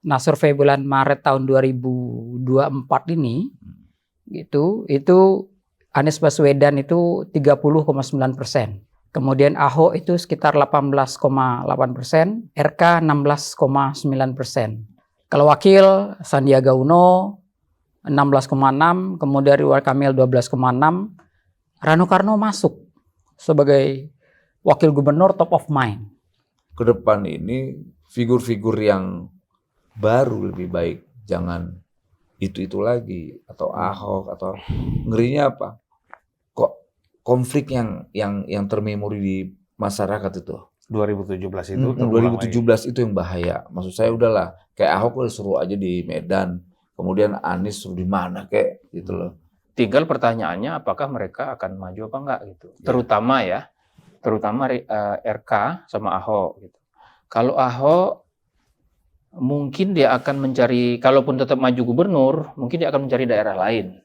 Nah, survei bulan Maret tahun 2024 ini itu Anies Baswedan itu 30,9%. Kemudian Ahok itu sekitar 18,8%, RK 16,9%. Kalau wakil Sandiaga Uno 16,6, kemudian Ridwan Kamil 12,6. Rano Karno masuk sebagai wakil gubernur top of mind. Ke depan ini figur-figur yang baru lebih baik, jangan itu lagi atau Ahok atau ngerinya apa? Kok konflik yang termemori di masyarakat itu 2017 itu 2017 itu yang bahaya. Maksud saya udahlah, kayak Ahok udah suruh aja di Medan, kemudian Anies suruh di mana kayak gitu loh. Tinggal pertanyaannya apakah mereka akan maju apa enggak gitu. Terutama RK sama Ahok gitu. Kalau Ahok mungkin dia akan mencari, kalaupun tetap maju gubernur, mungkin dia akan mencari daerah lain.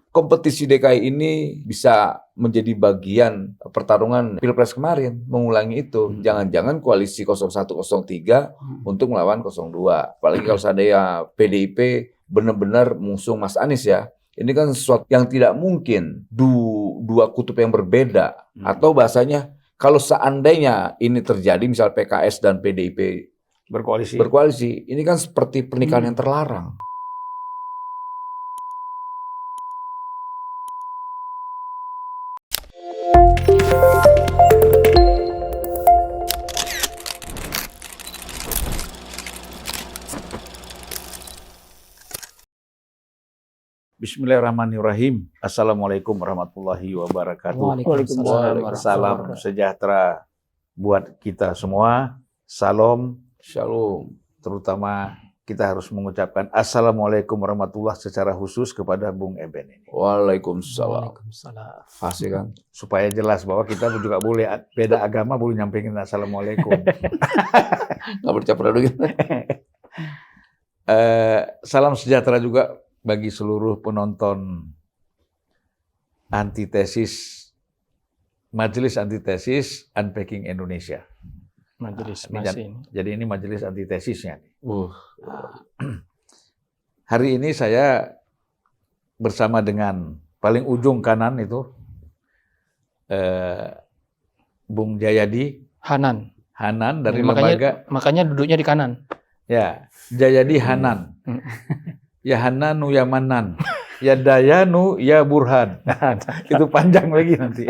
Kompetisi DKI ini bisa menjadi bagian pertarungan Pilpres kemarin, mengulangi itu. Jangan-jangan koalisi 0103 untuk melawan 02. Apalagi kalau seandainya PDIP benar-benar mengusung Mas Anies ya. Ini kan sesuatu yang tidak mungkin, dua kutub yang berbeda. Atau bahasanya, kalau seandainya ini terjadi, misal PKS dan PDIP berkoalisi, ini kan seperti pernikahan yang terlarang. Bismillahirrahmanirrahim. Assalamualaikum warahmatullahi wabarakatuh. Waalaikumsalam. Salam sejahtera buat kita semua. Salam, Shalom. terutama kita harus mengucapkan Assalamualaikum warahmatullahi secara khusus kepada Bung Eben ini. Waalaikumsalam. Fasih kan? Supaya jelas bahwa kita juga boleh beda agama boleh nyampaikan Assalamualaikum. Nggak bercapra dulu. Salam sejahtera juga bagi seluruh penonton Majelis Antitesis Unpacking Indonesia. Jadi ini majelis antitesisnya. Hari ini saya bersama dengan paling ujung kanan itu Bung Jayadi Hanan dari makanya duduknya di kanan. Ya, Jayadi Hanan. Ya Hananu ya Manan, ya Dayanu ya Burhan. Itu panjang lagi nanti.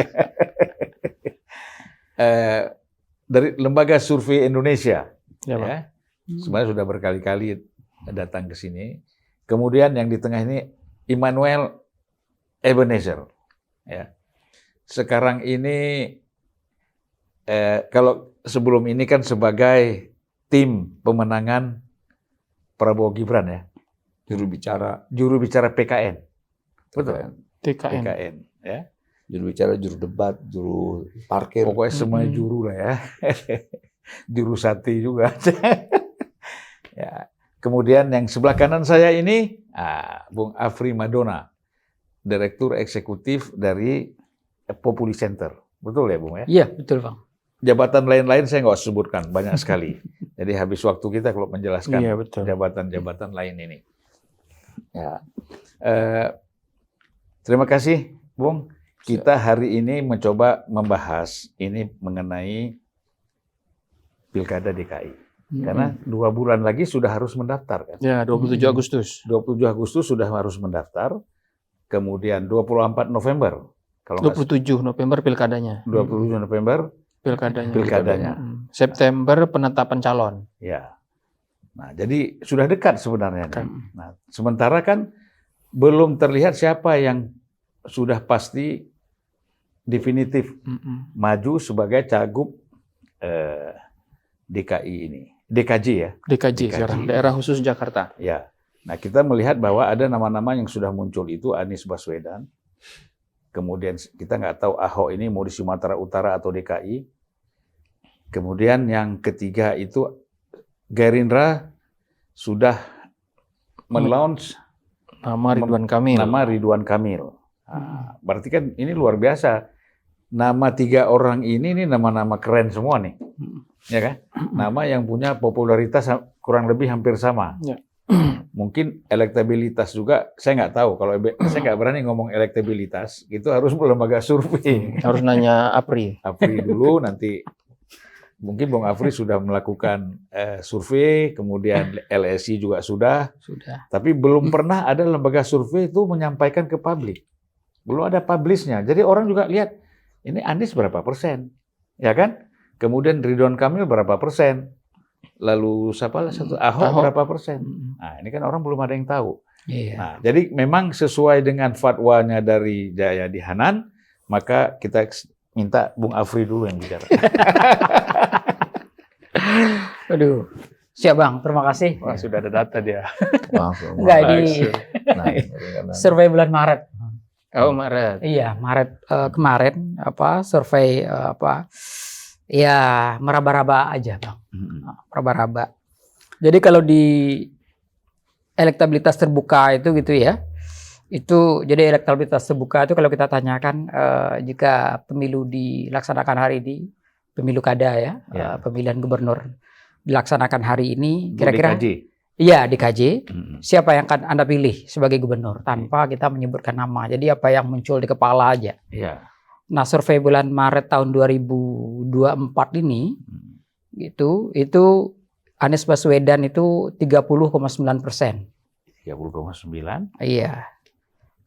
Dari Lembaga Survei Indonesia, ya. Sebenarnya sudah berkali-kali datang ke sini. Kemudian yang di tengah ini Immanuel Ebenezer. Ya. Sekarang ini kalau sebelum ini kan sebagai tim pemenangan Prabowo Gibran ya. Juru bicara PKN. Betul. TKN ya. Juru bicara, juru debat, juru parkir. Pokoknya semuanya juru lah ya. Juru sati juga. Ya. Kemudian yang sebelah kanan saya ini Bung Afri Madona, Direktur Eksekutif dari Populi Center. Betul ya Bung ya? Iya, betul Bang. Jabatan lain-lain saya nggak sebutkan, banyak sekali. Jadi habis waktu kita kalau menjelaskan jabatan-jabatan lain ini. Ya, terima kasih, Bung. Kita hari ini mencoba membahas ini mengenai Pilkada DKI. Karena 2 bulan lagi sudah harus mendaftar kan? Ya, 27 Agustus. 27 Agustus sudah harus mendaftar. Kemudian 24 November. Kalau 27 November pilkadanya. 27 November pilkadanya. September penetapan calon. Ya. Nah, jadi sudah dekat sebenarnya. Nah, sementara kan belum terlihat siapa yang sudah pasti definitif maju sebagai cagup DKI ini. DKJ ya. DKJ sekarang, Daerah Khusus Jakarta. Ya. Nah, kita melihat bahwa ada nama-nama yang sudah muncul itu Anies Baswedan. Kemudian kita nggak tahu Ahok ini mau di Sumatera Utara atau DKI. Kemudian yang ketiga itu Gerindra sudah men-launch nama Ridwan Kamil. Nah, berarti kan ini luar biasa. nama 3 orang ini nama-nama keren semua nih, ya kan? Nama yang punya popularitas kurang lebih hampir sama. Ya. Mungkin elektabilitas juga, saya nggak tahu. Kalau saya nggak berani ngomong elektabilitas, itu harus lembaga survei. Harus nanya APRI. APRI dulu, nanti mungkin Bung Afri sudah melakukan survei, kemudian LSI juga sudah, tapi belum pernah ada lembaga survei itu menyampaikan ke publik. Belum ada publishnya. Jadi orang juga lihat, ini Anies berapa persen, ya kan? Kemudian Ridwan Kamil berapa persen, lalu siapa satu Ahok berapa persen. Nah ini kan orang belum ada yang tahu. Iya. Nah jadi memang sesuai dengan fatwanya dari Jayadi Hanan, maka kita minta Bung Afri dulu yang bicara. Aduh, siap Bang, terima kasih. Wah, sudah ada data dia. Langsung. Enggak di Nah, survei bulan Maret. Oh, Maret. Iya, Maret kemarin survei ya meraba-raba aja Bang. Meraba-raba. Jadi kalau di elektabilitas terbuka itu gitu ya. Jadi elektabilitas terbuka itu kalau kita tanyakan jika pemilu dilaksanakan hari ini, pemilu kada ya, pemilihan gubernur dilaksanakan hari ini, kira-kira iya di KJ, siapa yang akan Anda pilih sebagai gubernur tanpa kita menyebutkan nama. Jadi apa yang muncul di kepala aja. Iya. Nah, survei bulan Maret tahun 2024 ini itu Anies Baswedan itu 30,9%. 30,9. Iya.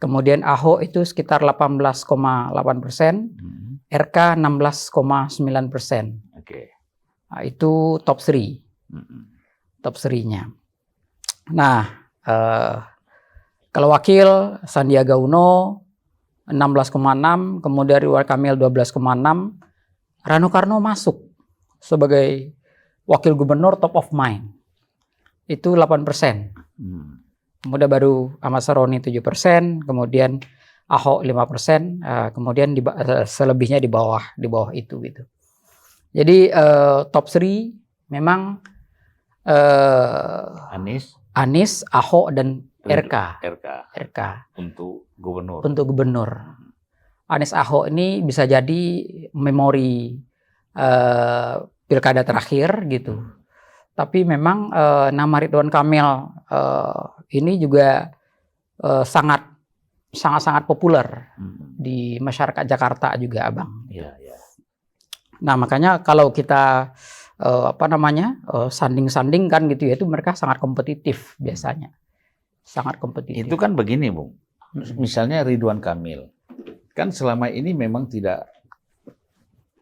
Kemudian Ahok itu sekitar 18,8%, RK 16,9%. Oke. Nah, itu top 3. Top 3-nya. Nah, kalau wakil Sandiaga Uno 16,6, kemudian Ridwan Kamil 12,6, Rano Karno masuk sebagai wakil gubernur top of mind. Itu 8%. Kemudian baru Ahmad Saroni 7%, kemudian Ahok 5%, kemudian selebihnya di bawah itu gitu. Jadi top 3 memang Anies, Ahok dan RK untuk gubernur. Anies Ahok ini bisa jadi memori pilkada terakhir gitu. Tapi memang nama Ridwan Kamil ini juga sangat populer di masyarakat Jakarta juga, Abang. Iya. Nah, makanya kalau kita sanding-sanding kan gitu ya, itu mereka sangat kompetitif biasanya. Sangat kompetitif. Itu kan begini, Bung. Misalnya Ridwan Kamil kan selama ini memang tidak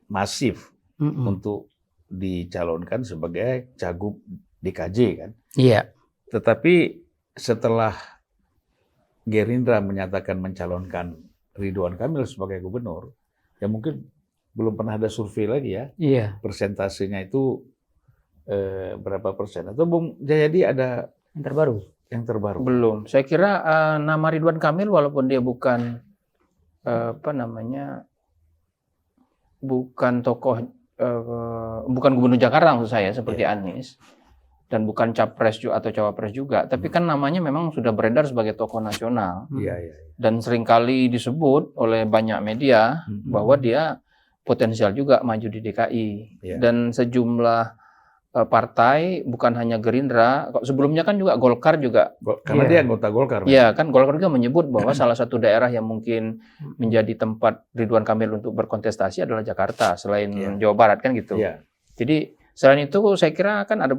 masif untuk dicalonkan sebagai cagup DKJ kan. Iya. Tetapi setelah Gerindra menyatakan mencalonkan Ridwan Kamil sebagai gubernur, ya mungkin belum pernah ada survei lagi ya. Iya. Persentasenya itu berapa persen? Atau Bung Jayadi ada yang terbaru? Belum. Saya kira nama Ridwan Kamil walaupun dia bukan bukan tokoh bukan gubernur Jakarta maksud saya seperti Anies dan bukan capres atau cawapres juga, tapi kan namanya memang sudah beredar sebagai tokoh nasional. Dan seringkali disebut oleh banyak media bahwa dia potensial juga maju di DKI. Dan sejumlah partai, bukan hanya Gerindra, sebelumnya kan juga Golkar juga. Karena dia anggota Golkar. Iya, kan Golkar juga menyebut bahwa salah satu daerah yang mungkin menjadi tempat Ridwan Kamil untuk berkontestasi adalah Jakarta, selain Jawa Barat kan gitu. Jadi selain itu saya kira kan ada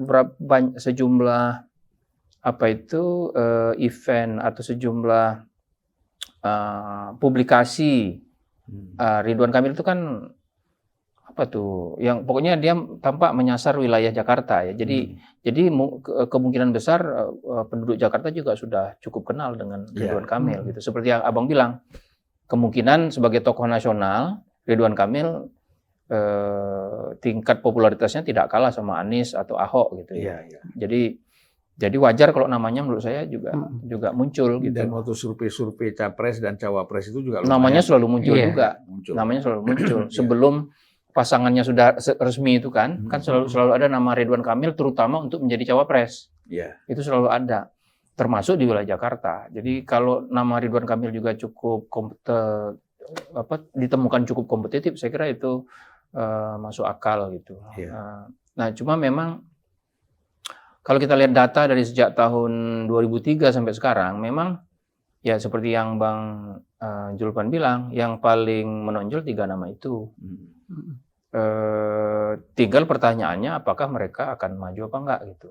sejumlah event atau sejumlah publikasi Ridwan Kamil itu kan yang pokoknya dia tampak menyasar wilayah Jakarta ya. Jadi kemungkinan besar penduduk Jakarta juga sudah cukup kenal dengan Ridwan Kamil gitu. Seperti yang Abang bilang, kemungkinan sebagai tokoh nasional Ridwan Kamil tingkat popularitasnya tidak kalah sama Anies atau Ahok gitu ya. Jadi wajar kalau namanya menurut saya juga muncul gitu. Dan waktu survei capres dan cawapres itu juga namanya selalu muncul juga. Namanya selalu muncul sebelum pasangannya sudah resmi itu kan selalu ada nama Ridwan Kamil terutama untuk menjadi cawapres. Itu selalu ada, termasuk di wilayah Jakarta. Jadi kalau nama Ridwan Kamil juga cukup ditemukan cukup kompetitif, saya kira itu masuk akal gitu. Nah, cuma memang kalau kita lihat data dari sejak tahun 2003 sampai sekarang, memang ya seperti yang Bang Julpan bilang, yang paling menonjol 3 nama itu. Tinggal pertanyaannya apakah mereka akan maju apa enggak gitu.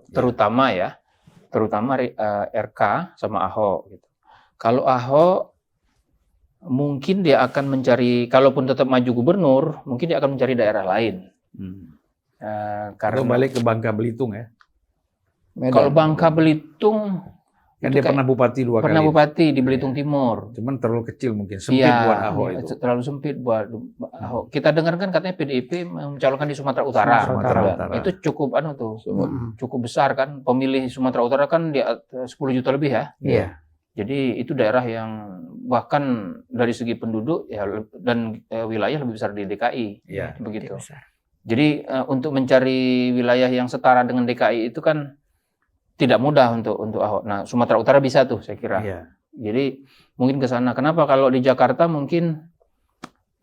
Terutama RK sama Ahok gitu. Kalau Ahok mungkin dia akan mencari, kalaupun tetap maju gubernur, mungkin dia akan mencari daerah lain. Karena balik ke Bangka Belitung ya. Kalau Bangka Belitung, kan dia pernah bupati 2 kali. Pernah bupati di Belitung Timur. Cuman terlalu kecil mungkin, sempit buat Ahok itu. Terlalu sempit buat Ahok. Kita dengar kan katanya PDIP mencalonkan di Sumatera Utara. Itu cukup cukup besar kan, pemilih Sumatera Utara kan di 10 juta lebih ya. Iya. Jadi itu daerah yang bahkan dari segi penduduk ya dan wilayah lebih besar di DKI. Begitu. Jadi untuk mencari wilayah yang setara dengan DKI itu kan tidak mudah untuk Ahok. Nah, Sumatera Utara bisa tuh saya kira. Jadi mungkin ke sana. Kenapa kalau di Jakarta mungkin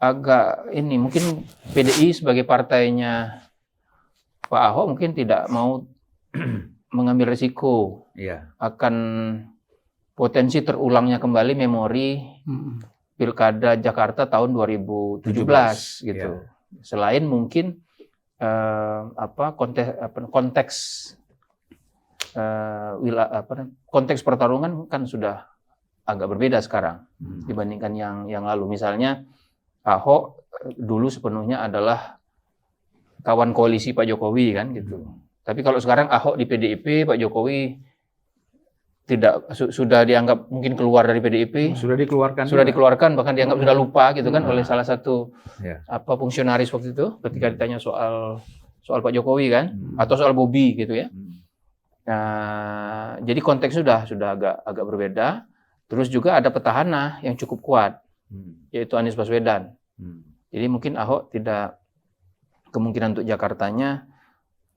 agak mungkin PDI sebagai partainya Pak Ahok mungkin tidak mau mengambil risiko akan potensi terulangnya kembali memori Pilkada Jakarta tahun 2017 gitu. Selain mungkin konteks konteks pertarungan kan sudah agak berbeda sekarang dibandingkan yang lalu. Misalnya Ahok dulu sepenuhnya adalah kawan koalisi Pak Jokowi kan gitu. Tapi kalau sekarang Ahok di PDIP, Pak Jokowi sudah dianggap mungkin keluar dari PDIP. Sudah dikeluarkan. Bahkan dianggap sudah lupa gitu kan oleh salah satu fungsionaris waktu itu ketika ditanya soal Pak Jokowi kan atau soal Bobi gitu ya. Nah, jadi konteks sudah agak berbeda. Terus juga ada petahana yang cukup kuat, yaitu Anies Baswedan. Jadi mungkin Ahok kemungkinan untuk Jakartanya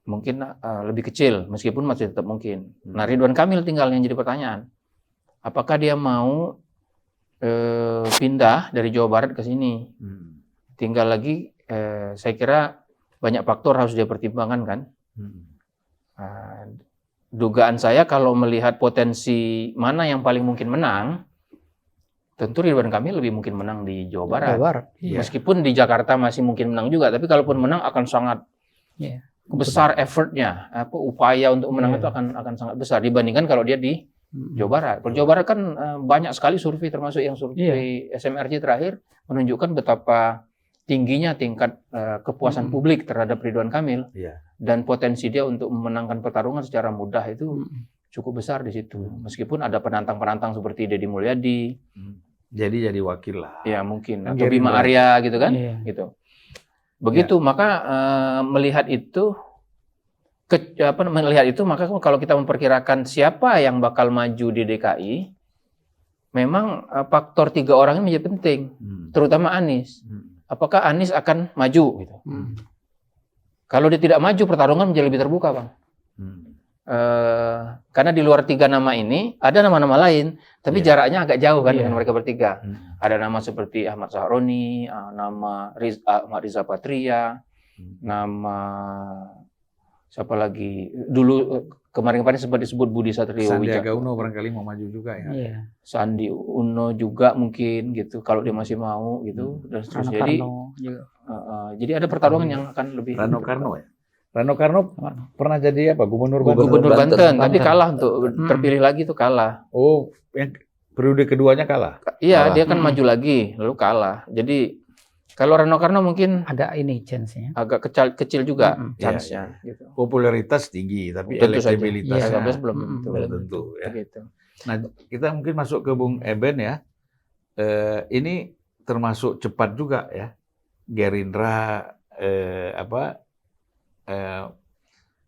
mungkin lebih kecil, meskipun masih tetap mungkin. Nah, Ridwan Kamil tinggal yang jadi pertanyaan. Apakah dia mau pindah dari Jawa Barat ke sini? Tinggal lagi, saya kira banyak faktor harus dia pertimbangkan kan. Dugaan saya kalau melihat potensi mana yang paling mungkin menang, tentu Ridwan Kamil lebih mungkin menang di Jawa Barat. Meskipun di Jakarta masih mungkin menang juga, tapi kalaupun menang akan sangat besar effortnya, upaya untuk menang itu akan sangat besar dibandingkan kalau dia di Jawa Barat. Kalau Jawa Barat kan banyak sekali survei, termasuk yang survei SMRC terakhir menunjukkan betapa tingginya tingkat kepuasan publik terhadap Ridwan Kamil dan potensi dia untuk memenangkan pertarungan secara mudah itu cukup besar di situ. Meskipun ada penantang-penantang seperti Deddy Mulyadi, jadi wakil lah. Ya mungkin atau Bima Arya gitu kan, gitu. Begitu maka melihat itu maka kalau kita memperkirakan siapa yang bakal maju di DKI, memang faktor 3 orang ini menjadi penting, terutama Anies. Apakah Anies akan maju gitu? Kalau dia tidak maju, pertarungan menjadi lebih terbuka, Bang. Karena di luar 3 nama ini ada nama-nama lain, tapi jaraknya agak jauh kan dengan mereka bertiga. Ada nama seperti Ahmad Sahroni, nama Ahmad Riza Patria, nama siapa lagi? Dulu kemarin-kemarin sempat disebut Budi Satrio Sandiaga Uno barangkali mau maju juga ya. Sandi Uno juga mungkin gitu kalau dia masih mau gitu dan seterusnya. Jadi ada pertarungan yang akan lebih Rano Karno pernah jadi Gubernur Banten, tapi kalah untuk terpilih lagi itu kalah. Oh, yang periode keduanya kalah. Iya, dia kan maju lagi lalu kalah. Jadi kalau Rano Karno mungkin ada chance-nya. Agak kecil juga chance-nya gitu. Popularitas tinggi tapi tentu elektabilitasnya belum tentu ya. Gitu. Nah, kita mungkin masuk ke Bung Eben ya. Ini termasuk cepat juga ya. Gerindra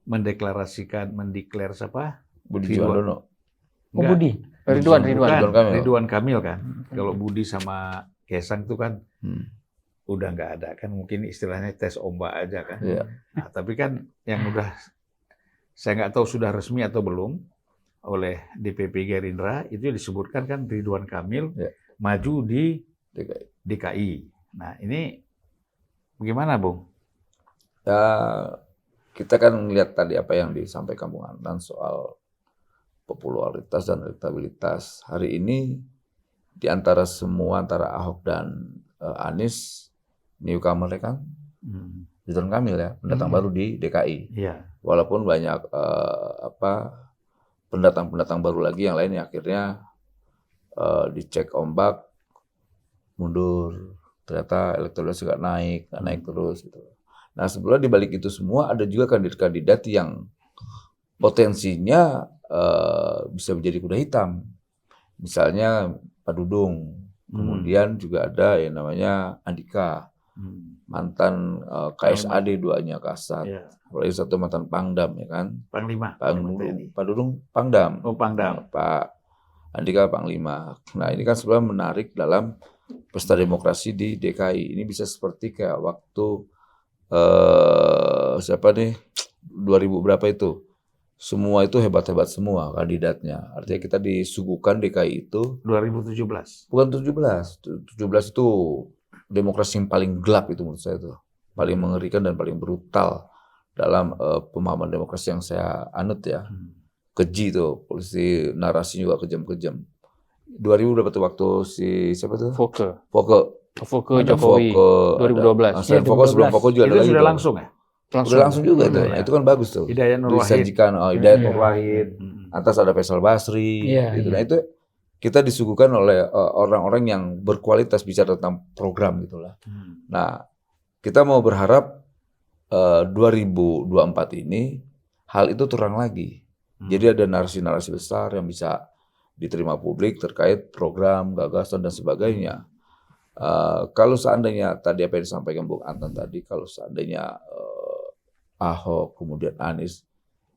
mendeklar siapa? Budi Jiwandono. Ridwan Kamil kan. Kalau Budi sama Kaisang itu kan udah nggak ada kan, mungkin istilahnya tes ombak aja kan. Nah, tapi kan yang udah saya nggak tahu sudah resmi atau belum oleh DPP Gerindra itu disebutkan kan Ridwan Kamil maju di DKI. Nah, ini bagaimana, Bung? Ya, kita kan melihat tadi apa yang disampaikan Bung Anton soal popularitas dan elektabilitas. Hari ini di antara semua, antara Ahok dan Anies, newcomer kan Ridwan Kamil ya, pendatang baru di DKI. Iya. Walaupun banyak pendatang-pendatang baru lagi yang lain yang akhirnya dicek ombak, mundur. Ternyata elektabilitas juga naik terus gitu. Nah, sebenarnya di balik itu semua ada juga kandidat-kandidat yang potensinya bisa menjadi kuda hitam. Misalnya Pak Dudung, kemudian juga ada yang namanya Andika, mantan KSAD duanya Kasat, apalagi satu mantan Pangdam ya kan. Panglima. Pak Dudung Pangdam. Oh, Pangdam. Pak Andika Panglima. Nah, ini kan sebenarnya menarik dalam pesta demokrasi di DKI. Ini bisa seperti kayak waktu siapa nih 2000 berapa itu? Semua itu hebat-hebat semua kandidatnya. Artinya kita disuguhkan DKI itu 2017. bukan 17. 17 itu demokrasi yang paling gelap itu menurut saya itu. Paling mengerikan dan paling brutal dalam pemahaman demokrasi yang saya anut ya. Keji tuh, polisi narasi juga kejam-kejam. 2000 berapa tuh waktu si siapa tuh? Foke Jokowi 2012. Selain Foke sebelum Foke juga Itu ada lagi. sudah tuh. langsung ya? Udah langsung juga tuh. Nah, itu kan bagus tuh. Hidayat Nur Wahid. Disajikan Hidayat Nur Wahid. Atas ada Faisal Basri gitu. Nah, itu kita disuguhkan oleh orang-orang yang berkualitas bicara tentang program gitulah. Nah, kita mau berharap 2024 ini hal itu terang lagi. Jadi ada narasi-narasi besar yang bisa diterima publik terkait program, gagasan dan sebagainya. Kalau seandainya tadi apa yang disampaikan Bung Anton tadi, kalau seandainya Ahok kemudian Anies,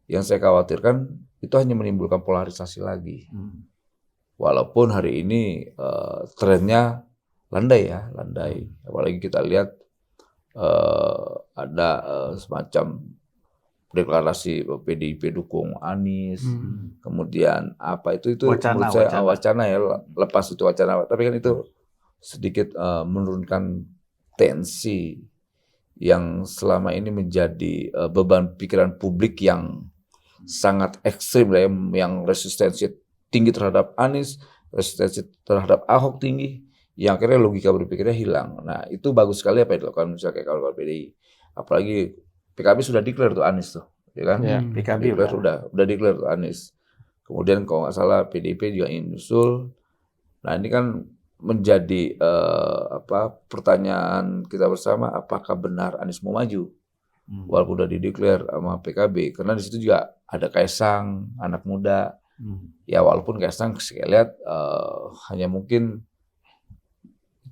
yang saya khawatirkan itu hanya menimbulkan polarisasi lagi. Walaupun hari ini trennya landai. Apalagi kita lihat ada semacam deklarasi PDIP dukung Anies, kemudian apa itu wacana ya, lepas itu wacana, tapi kan itu sedikit menurunkan tensi yang selama ini menjadi beban pikiran publik yang sangat ekstrim lah, yang resistensi tinggi terhadap Anies, resistensi terhadap Ahok tinggi, yang akhirnya logika berpikirnya hilang. Nah, itu bagus sekali apa yang dilakukan misalnya kayak kawan-kawan PDI, apalagi PKB sudah declare tuh Anies tuh, ya kan? Ya, PKB udah declare tuh Anies. Kemudian kalau nggak salah PDIP juga ingin nyusul. Nah, ini kan menjadi pertanyaan kita bersama, apakah benar Anies mau maju? Walaupun udah dideklar sama PKB, karena di situ juga ada Kaisang, anak muda. Ya walaupun Kaisang saya lihat hanya mungkin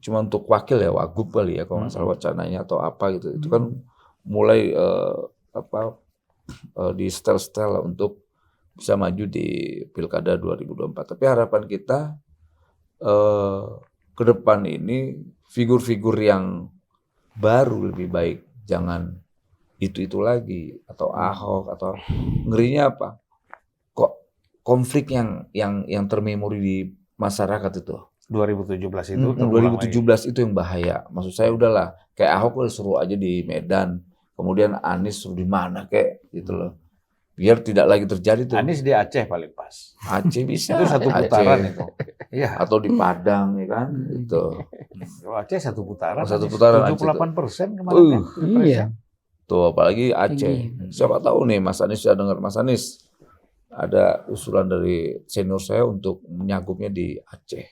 cuma untuk wakil ya, wagub kali ya kalau nggak salah wacananya atau apa gitu. Itu kan mulai di setel-setel untuk bisa maju di Pilkada 2024. Tapi harapan kita ke depan ini figur-figur yang baru lebih baik, jangan itu lagi atau Ahok atau ngerinya apa? Kok konflik yang termemori di masyarakat itu. 2017 itu 2017 itu yang bahaya. Maksud saya udahlah, kayak Ahok udah suruh aja di Medan, kemudian Anies suruh di mana kayak gitu loh. Biar tidak lagi terjadi tuh. Anies di Aceh paling pas. Aceh bisa. Itu satu putaran itu. Iya. Atau di Padang ya kan gitu. Kalau Aceh satu putaran. Satu putaran 78% kemarin. Iya. Tuh apalagi Aceh. Siapa tahu nih Mas Anies sudah dengar, Mas Anies ada usulan dari senior saya untuk menyagupnya di Aceh.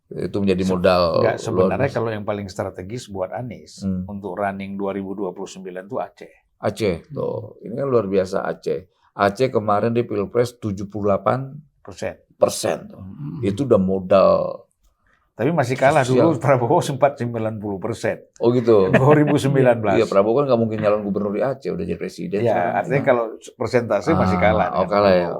Itu menjadi modal. Enggak, sebenarnya kalau yang paling strategis buat Anies untuk running 2029 itu Aceh. Aceh, tuh. Ini kan luar biasa Aceh. Aceh kemarin di Pilpres 78%. Itu udah modal. Tapi masih kalah dulu, Prabowo sempat 90%. Oh gitu. 2019. Iya, Prabowo kan nggak mungkin nyalon gubernur di Aceh, udah jadi presiden. Ya, artinya kalau persentase masih kalah. Oh kalah ya.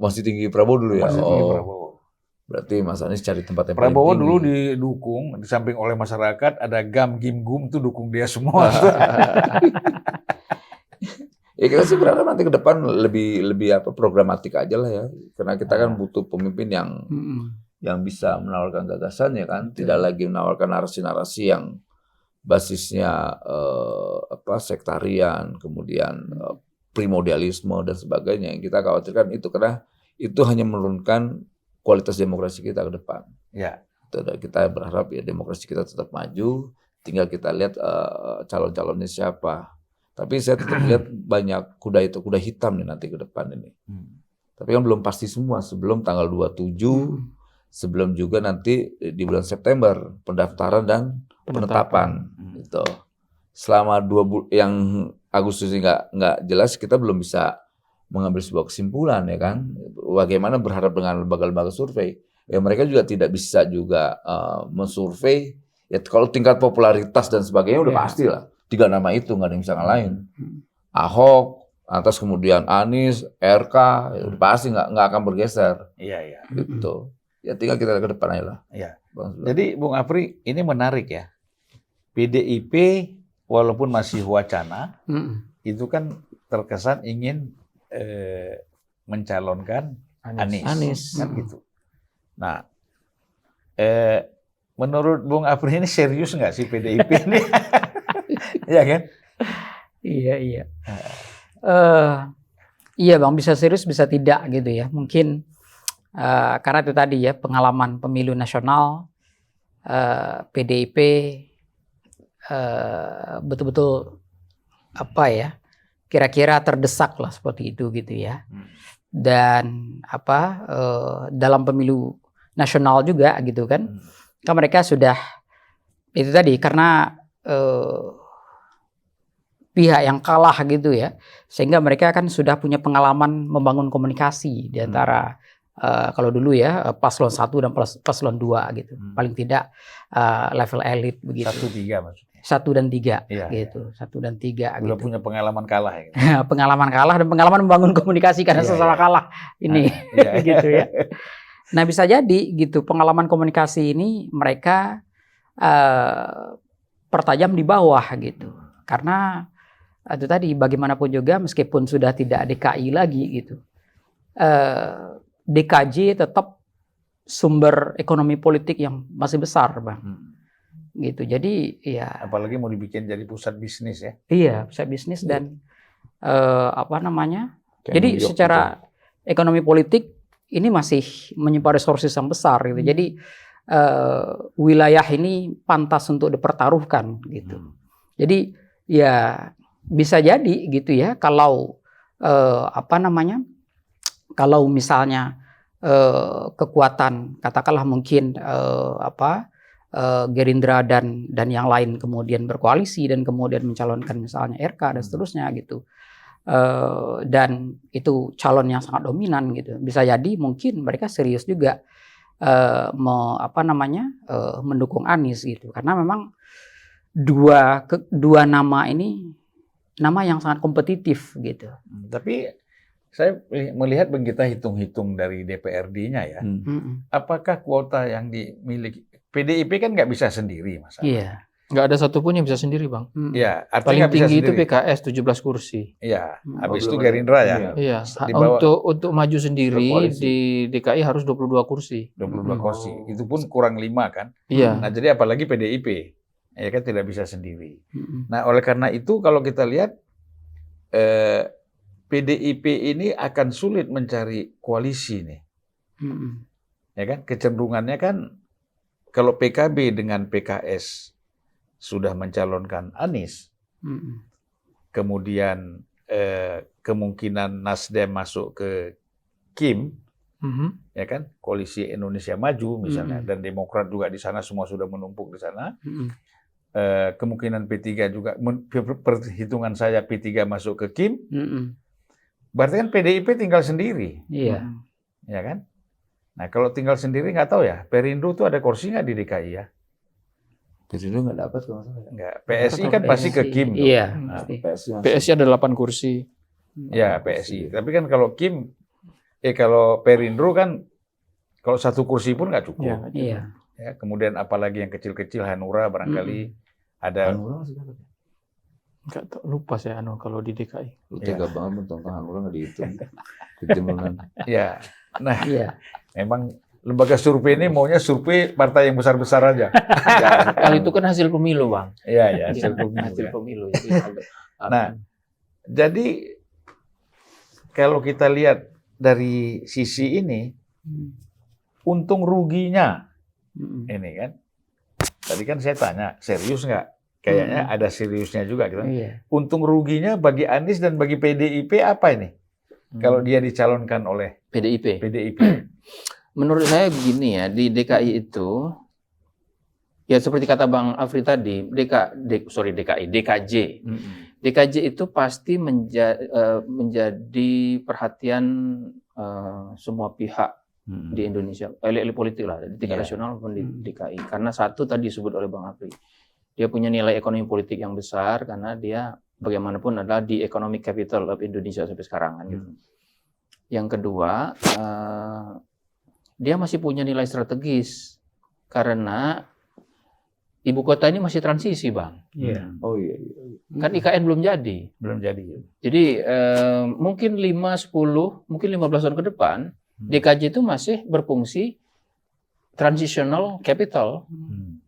Masih tinggi Prabowo dulu ya. Masih tinggi Prabowo. Berarti Mas Anies cari tempat yang Prabowo paling tinggi. dulu didukung, di samping oleh masyarakat, ada GAM, GIM, GUM tuh dukung dia semua. Ya kita sih berharap nanti ke depan lebih programatik aja lah ya. Karena kita kan butuh pemimpin yang bisa menawarkan gagasan ya kan, tidak lagi menawarkan narasi-narasi yang basisnya sektarian, kemudian primordialisme dan sebagainya. Yang kita khawatirkan itu karena itu hanya menurunkan kualitas demokrasi kita ke depan. Ya. Dan kita berharap ya demokrasi kita tetap maju, tinggal kita lihat calon-calonnya siapa. Tapi saya tetap lihat banyak kuda hitam nih nanti ke depan ini. Tapi kan belum pasti semua sebelum tanggal 27, sebelum juga nanti di bulan September pendaftaran dan penetapan. Gitu. Selama 2 bulan yang Agustus ini nggak jelas, kita belum bisa mengambil sebuah kesimpulan ya kan. Bagaimana berharap dengan lembaga-lembaga survei? Ya mereka juga tidak bisa juga mensurvei. Ya kalau tingkat popularitas dan sebagainya udah pasti lah. 3 nama itu nggak ada yang bisa ngalahin. Ahok, atas kemudian Anies, RK, ya udah pasti nggak akan bergeser. Iya. Gitu. Ya tinggal kita ke depan aja lah. Iya. Jadi Bung Apri ini menarik ya. PDIP walaupun masih wacana, itu kan terkesan ingin mencalonkan Anies. Kan gitu. Nah, menurut Bung Apri ini serius nggak sih PDIP ini? Iya kan? Iya. Iya Bang, bisa serius bisa tidak gitu ya. Mungkin karena itu tadi ya, pengalaman pemilu nasional PDIP betul-betul kira-kira terdesak lah seperti itu gitu ya. Dan dalam pemilu nasional juga gitu kan. Kan mereka sudah itu tadi karena pihak yang kalah gitu ya, sehingga mereka kan sudah punya pengalaman membangun komunikasi di antara kalau dulu ya paslon 1 dan paslon 2 gitu, paling tidak level elit begitu. 1-3 maksudnya. 1 dan 3 iya, gitu, 1 dan 3 Belum gitu. punya pengalaman kalah ya. Pengalaman kalah dan pengalaman membangun komunikasi karena sesama kalah ini gitu ya. Nah bisa jadi gitu pengalaman komunikasi ini mereka pertajam di bawah gitu, karena itu tadi bagaimanapun juga meskipun sudah tidak DKI lagi gitu, DKJ tetap sumber ekonomi politik yang masih besar Bang. Gitu. Jadi ya apalagi mau dibikin jadi pusat bisnis ya. Iya, pusat bisnis dan jadi secara ekonomi politik ini masih menyimpan resources yang besar gitu. Jadi wilayah ini pantas untuk dipertaruhkan gitu. Jadi ya bisa jadi gitu ya kalau kalau misalnya kekuatan katakanlah mungkin Gerindra dan yang lain kemudian berkoalisi dan kemudian mencalonkan misalnya RK dan seterusnya gitu, dan itu calon yang sangat dominan gitu, bisa jadi mungkin mereka serius juga mendukung Anies gitu, karena memang dua nama ini nama yang sangat kompetitif gitu. Tapi saya melihat begitu hitung-hitung dari DPRD-nya ya, apakah kuota yang dimiliki PDIP kan nggak bisa sendiri, Mas. Iya. Nggak ada satupun yang bisa sendiri, Bang. Iya, paling tinggi itu PKS 17 kursi. Iya, habis itu Gerindra ya. Iya. Untuk maju sendiri di DKI harus 22 kursi. 22 kursi. Itu pun kurang 5 kan? Iya. Nah, jadi apalagi PDIP. Ya kan tidak bisa sendiri. Nah, oleh karena itu kalau kita lihat PDIP ini akan sulit mencari koalisi nih. Ya kan? Kecenderungannya kan kalau PKB dengan PKS sudah mencalonkan Anies, kemudian kemungkinan Nasdem masuk ke Kim, ya kan, koalisi Indonesia Maju misalnya, dan Demokrat juga di sana semua sudah menumpuk di sana. Kemungkinan P3 juga, perhitungan saya P3 masuk ke Kim, berarti kan PDIP tinggal sendiri, ya kan? Nah kalau tinggal sendiri nggak tahu ya, Perindo tuh ada kursi nggak di DKI ya? Perindo nggak dapat kalau nggak salah. Nggak, PSI kan pasti ke Kim. Iya. Nah, PSI ada 8 kursi. Ya PSI. Tapi kan kalau Kim, kalau Perindo kan kalau 1 kursi pun nggak cukup. Iya. Ya, kemudian apalagi yang kecil-kecil Hanura barangkali ada. Hanura masih dapat ya? Nggak tahu, lupa saya kalau di DKI. Lu tega banget tentang Hanura nggak dihitung. Kejembangan. Ya, nah. Iya. Memang lembaga survei ini maunya survei partai yang besar-besar aja. Kalau itu kan hasil pemilu, Bang. Iya, ya, hasil pemilu. Hasil Ya. pemilu. Nah, jadi kalau kita lihat dari sisi ini, untung ruginya ini kan. Tadi kan saya tanya, serius nggak? Kayaknya ada seriusnya juga gitu. Iya. Untung ruginya bagi Anies dan bagi PDIP apa ini? Kalau dia dicalonkan oleh PDIP. PDIP. Menurut saya begini ya, di DKI itu, ya seperti kata Bang Afri tadi, DKJ. DKJ itu pasti menjadi perhatian semua pihak di Indonesia, elit politik lah, di tingkat nasional maupun di DKI. Karena satu tadi disebut oleh Bang Afri, dia punya nilai ekonomi politik yang besar karena dia bagaimanapun adalah di economic capital of Indonesia sampai sekarang kan gitu. Yang kedua, dia masih punya nilai strategis karena ibu kota ini masih transisi, Bang. Iya. Oh iya. Kan IKN belum jadi. Belum jadi. Jadi mungkin 5, 10, mungkin 15 tahun ke depan, DKJ itu masih berfungsi transitional capital,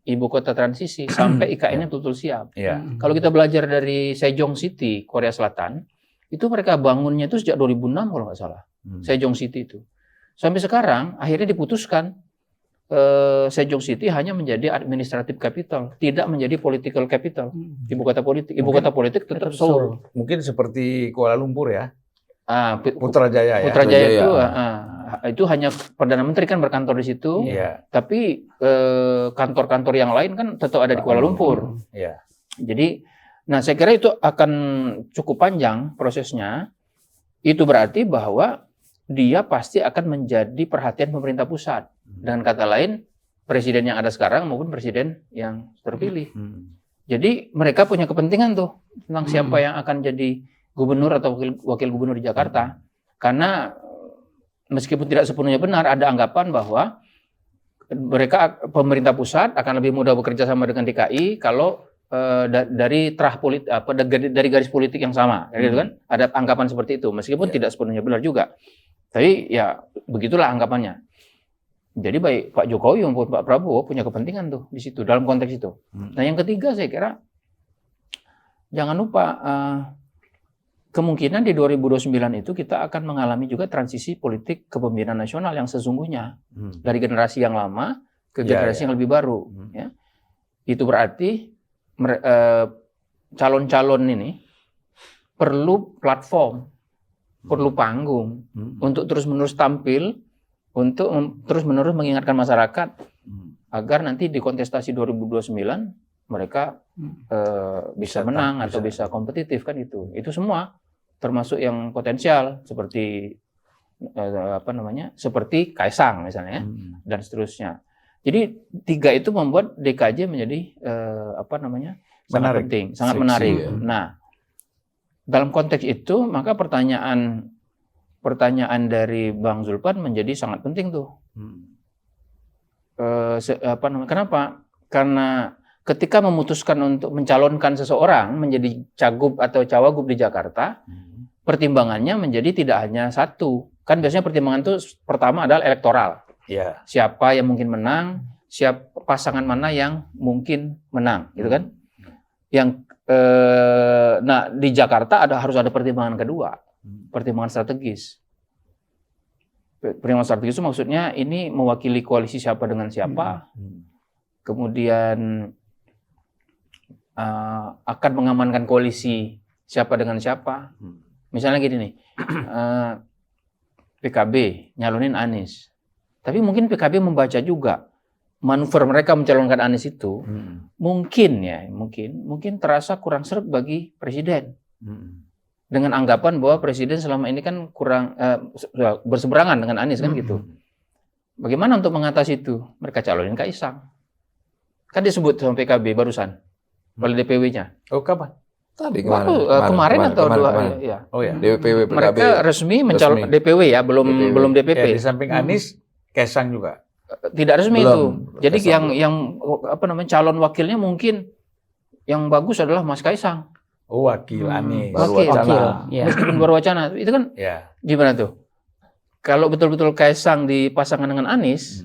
ibu kota transisi, sampai IKN-nya betul-betul siap. Iya. Kalau kita belajar dari Sejong City, Korea Selatan, itu mereka bangunnya itu sejak 2006 kalau nggak salah. Sejong City itu. Sampai sekarang, akhirnya diputuskan Sejong City hanya menjadi administrative capital, tidak menjadi political capital, ibu kota politik. Ibu kota politik tetap Seoul. Mungkin seperti Kuala Lumpur ya. Putrajaya Putrajaya ya. Putrajaya itu hanya Perdana Menteri kan berkantor di situ. Iya. Tapi kantor-kantor yang lain kan tetap ada di Kuala Lumpur. Iya. Jadi, nah saya kira itu akan cukup panjang prosesnya. Itu berarti bahwa dia pasti akan menjadi perhatian pemerintah pusat. Dengan kata lain, presiden yang ada sekarang maupun presiden yang terpilih. Jadi mereka punya kepentingan tuh tentang siapa yang akan jadi gubernur atau wakil gubernur di Jakarta. Karena meskipun tidak sepenuhnya benar, ada anggapan bahwa pemerintah pusat akan lebih mudah bekerja sama dengan DKI kalau dari dari garis politik yang sama, gitu kan? Ada anggapan seperti itu, meskipun tidak sepenuhnya benar juga. Tapi ya begitulah anggapannya. Jadi baik Pak Jokowi maupun Pak Prabowo punya kepentingan tuh di situ dalam konteks itu. Nah yang ketiga saya kira jangan lupa kemungkinan di 2029 itu kita akan mengalami juga transisi politik kepemimpinan nasional yang sesungguhnya dari generasi yang lama ke generasi yang lebih baru. Ya. Itu berarti calon-calon ini perlu platform, perlu panggung untuk terus-menerus tampil, untuk terus-menerus mengingatkan masyarakat agar nanti di kontestasi 2029 mereka bisa menang atau bisa kompetitif kan itu. Itu semua termasuk yang potensial seperti seperti Kaisang misalnya dan seterusnya. Jadi tiga itu membuat DKJ menjadi sangat penting, sangat menarik. Ya. Nah, dalam konteks itu maka pertanyaan dari Bang Zulpan menjadi sangat penting tuh. Kenapa? Karena ketika memutuskan untuk mencalonkan seseorang menjadi cagup atau cawagup di Jakarta, pertimbangannya menjadi tidak hanya satu. Kan biasanya pertimbangan itu pertama adalah elektoral. Yeah. Siapa yang mungkin menang, pasangan mana yang mungkin menang, gitu kan? Yang nah di Jakarta harus ada pertimbangan kedua, pertimbangan strategis. Pertimbangan strategis itu maksudnya ini mewakili koalisi siapa dengan siapa, kemudian akan mengamankan koalisi siapa dengan siapa. Misalnya gini nih, PKB nyalonin Anies. Tapi mungkin PKB membaca juga manuver mereka mencalonkan Anies itu mungkin terasa kurang seret bagi presiden. Dengan anggapan bahwa presiden selama ini kan kurang berseberangan dengan Anies kan gitu. Bagaimana untuk mengatasi itu? Mereka calonin Kaisang. Kan disebut sama PKB barusan oleh DPW-nya. Oh, kapan? Tadi kemarin atau kemarin. ya. Oh ya. DPW PKB. Mereka resmi mencalon DPW ya, belum DPP. Ya, di samping Anies, Kaisang juga. Tidak resmi Belum. itu. Jadi Kaisang yang calon wakilnya mungkin yang bagus adalah Mas Kaisang. Oh, wakil Anies. Baru Wakil. wacana. Ya. Meskipun baru wacana, itu kan Ya. gimana tuh? kalau betul-betul Kaisang dipasangkan dengan Anies,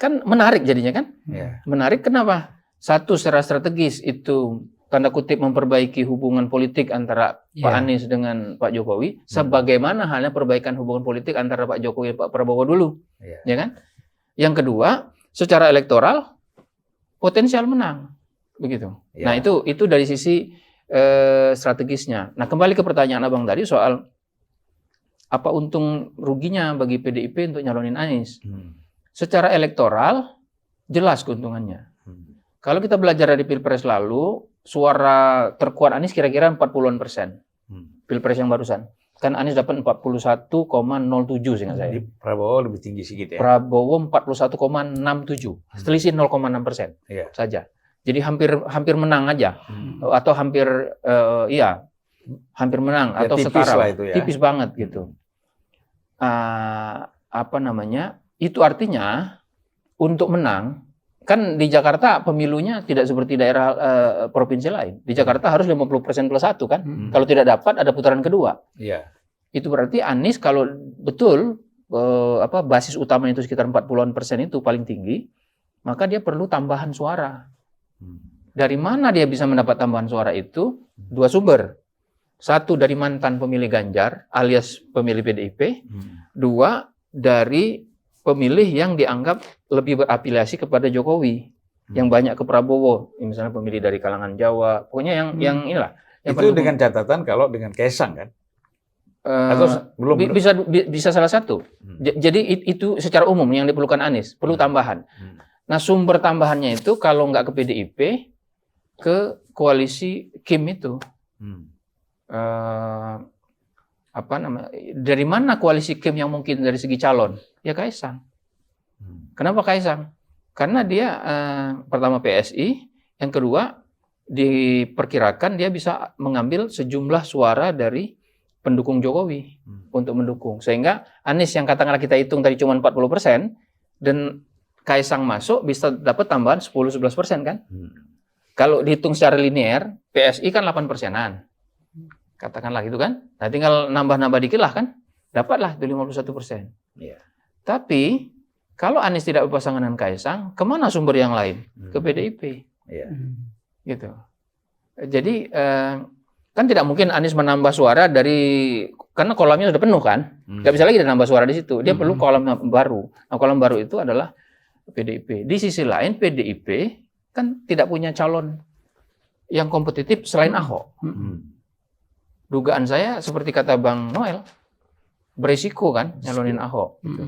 kan menarik jadinya kan? Ya. Menarik kenapa? Satu, secara strategis itu tanda kutip memperbaiki hubungan politik antara Pak Anies dengan Pak Jokowi, sebagaimana halnya perbaikan hubungan politik antara Pak Jokowi dan Pak Prabowo dulu, ya kan? Yang kedua, secara elektoral potensial menang, begitu. Nah itu dari sisi strategisnya. Nah kembali ke pertanyaan abang tadi soal apa untung ruginya bagi PDIP untuk nyalonin Anies. Secara elektoral jelas keuntungannya. Kalau kita belajar dari Pilpres lalu, suara terkuat Anies kira-kira 40-an%. Pilpres yang barusan. Kan Anies dapat 41,07 seingat saya. Jadi Prabowo lebih tinggi sedikit ya. Prabowo 41,67. Selisih 0,6% saja. Jadi hampir menang aja. Atau hampir hampir menang Ya, atau tipis setara. lah itu ya. Tipis banget gitu. Itu artinya untuk menang, kan di Jakarta pemilunya tidak seperti daerah provinsi lain. Di Jakarta harus 50% plus 1 kan. Kalau tidak dapat ada putaran kedua. Iya. Itu berarti Anies kalau betul basis utama itu sekitar 40-an% itu paling tinggi, maka dia perlu tambahan suara. Dari mana dia bisa mendapat tambahan suara itu? Dua sumber. Satu dari mantan pemilih Ganjar alias pemilih PDIP. Dua dari pemilih yang dianggap lebih berafiliasi kepada Jokowi, yang banyak ke Prabowo, misalnya pemilih dari kalangan Jawa, pokoknya yang inilah. Yang Itu dengan catatan kalau dengan Kaisang kan? Atau belum? Bisa salah satu. Jadi itu secara umum yang diperlukan Anies, perlu tambahan. Nah sumber tambahannya itu kalau nggak ke PDIP, ke koalisi Kim itu. Dari mana koalisi Kim yang mungkin dari segi calon? Ya Kaisang. Kenapa Kaisang? Karena dia pertama PSI, yang kedua diperkirakan dia bisa mengambil sejumlah suara dari pendukung Jokowi untuk mendukung. Sehingga Anies yang katakanlah kita hitung tadi cuma 40% dan Kaisang masuk bisa dapat tambahan 10-11% kan? Kalau dihitung secara linear, PSI kan 8%-an. Katakanlah gitu kan. Nah tinggal nambah-nambah dikit lah kan. Dapatlah itu 51%. Tapi kalau Anies tidak berpasangan dengan Kaisang, kemana sumber yang lain? Ke PDIP. Gitu. Jadi kan tidak mungkin Anies menambah suara karena kolamnya sudah penuh kan. Nggak bisa lagi dia nambah suara di situ. Dia perlu kolam baru. Nah kolam baru itu adalah PDIP. Di sisi lain PDIP kan tidak punya calon yang kompetitif selain Ahok. Dugaan saya seperti kata Bang Noel, berisiko kan nyalonin Ahok. Gitu.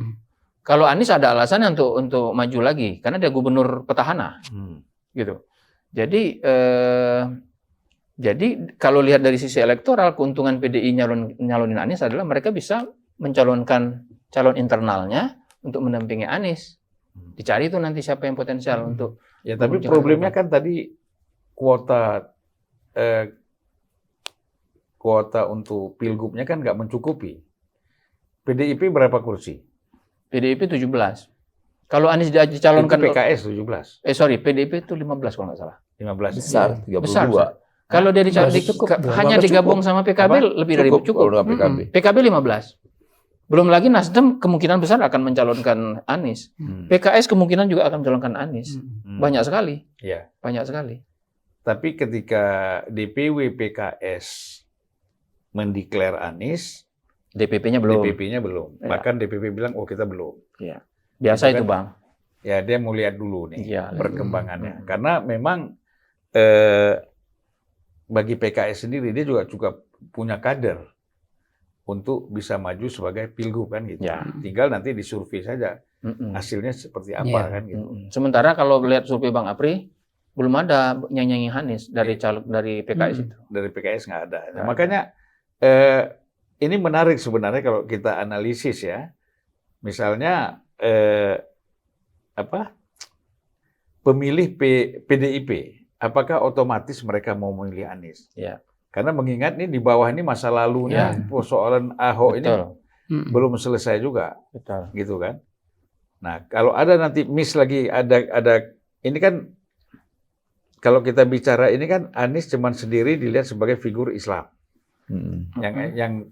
Kalau Anies ada alasannya untuk maju lagi karena dia gubernur petahana, gitu. Jadi kalau lihat dari sisi elektoral, keuntungan PDI nyalonin Anies adalah mereka bisa mencalonkan calon internalnya untuk mendampingi Anies. Dicari itu nanti siapa yang potensial untuk. Ya tapi problemnya kan tadi kuota untuk pilgubnya kan nggak mencukupi. PDIP berapa kursi? PDIP 17. Kalau Anies dicalonkan PKS 17. PDIP itu 15 kalau nggak salah. 15. Besar, 32. Besar. Kalau dia hanya digabung sama PKB lebih dari cukup. PKB 15. Belum lagi Nasdem kemungkinan besar akan mencalonkan Anies. PKS kemungkinan juga akan mencalonkan Anies. Banyak sekali. Ya. Banyak sekali. Tapi ketika DPW PKS mendeklar Anies, DPP-nya belum. DPP-nya belum. Ya. Bahkan DPP bilang, oh kita belum. Ya. Biasa itu, Bang. Ya, dia mau lihat dulu nih perkembangannya. Karena memang bagi PKS sendiri, dia juga punya kader untuk bisa maju sebagai pilgub kan gitu. Ya. Tinggal nanti disurvei saja hasilnya seperti apa kan gitu. Sementara kalau lihat survei Bang Apri, belum ada nyanyi Anies dari PKS itu. Dari PKS nggak ada. Nah, makanya ini menarik sebenarnya kalau kita analisis ya. Misalnya pemilih PDIP, apakah otomatis mereka mau memilih Anies? Ya. Karena mengingat nih di bawah ini masa lalunya persoalan Ahok ini belum selesai juga, gitu kan? Nah kalau ada nanti miss lagi ada ini kan kalau kita bicara ini kan Anies cuman sendiri dilihat sebagai figur Islam, yang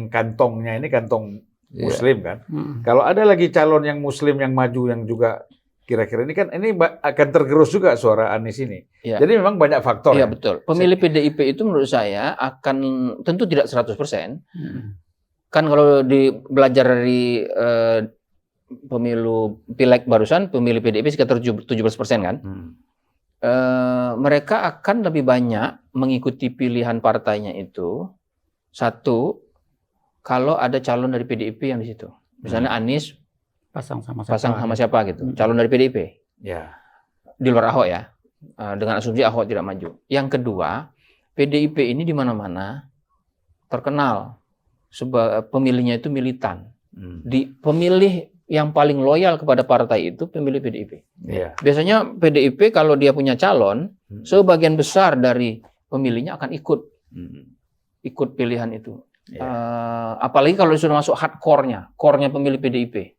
kantongnya ini kantong Muslim kan. Kalau ada lagi calon yang Muslim yang maju yang juga kira-kira ini akan tergerus juga suara Anies ini. Ya. Jadi memang banyak faktor. Iya, betul. Pemilih PDIP itu menurut saya akan tentu tidak 100%. Kan kalau belajar dari pemilu Pileg barusan, pemilih PDIP sekitar 17% kan. Mereka akan lebih banyak mengikuti pilihan partainya itu. Satu, kalau ada calon dari PDIP yang di situ. Misalnya Anies pasang sama siapa gitu. Calon dari PDIP. Ya. Di luar Ahok ya. Dengan asumsi Ahok tidak maju. Yang kedua, PDIP ini di mana-mana terkenal pemilihnya itu militan. Di pemilih yang paling loyal kepada partai itu pemilih PDIP. Ya. Biasanya PDIP kalau dia punya calon, sebagian besar dari pemilihnya akan ikut pilihan itu. Ya. Apalagi kalau sudah masuk core-nya pemilih PDIP.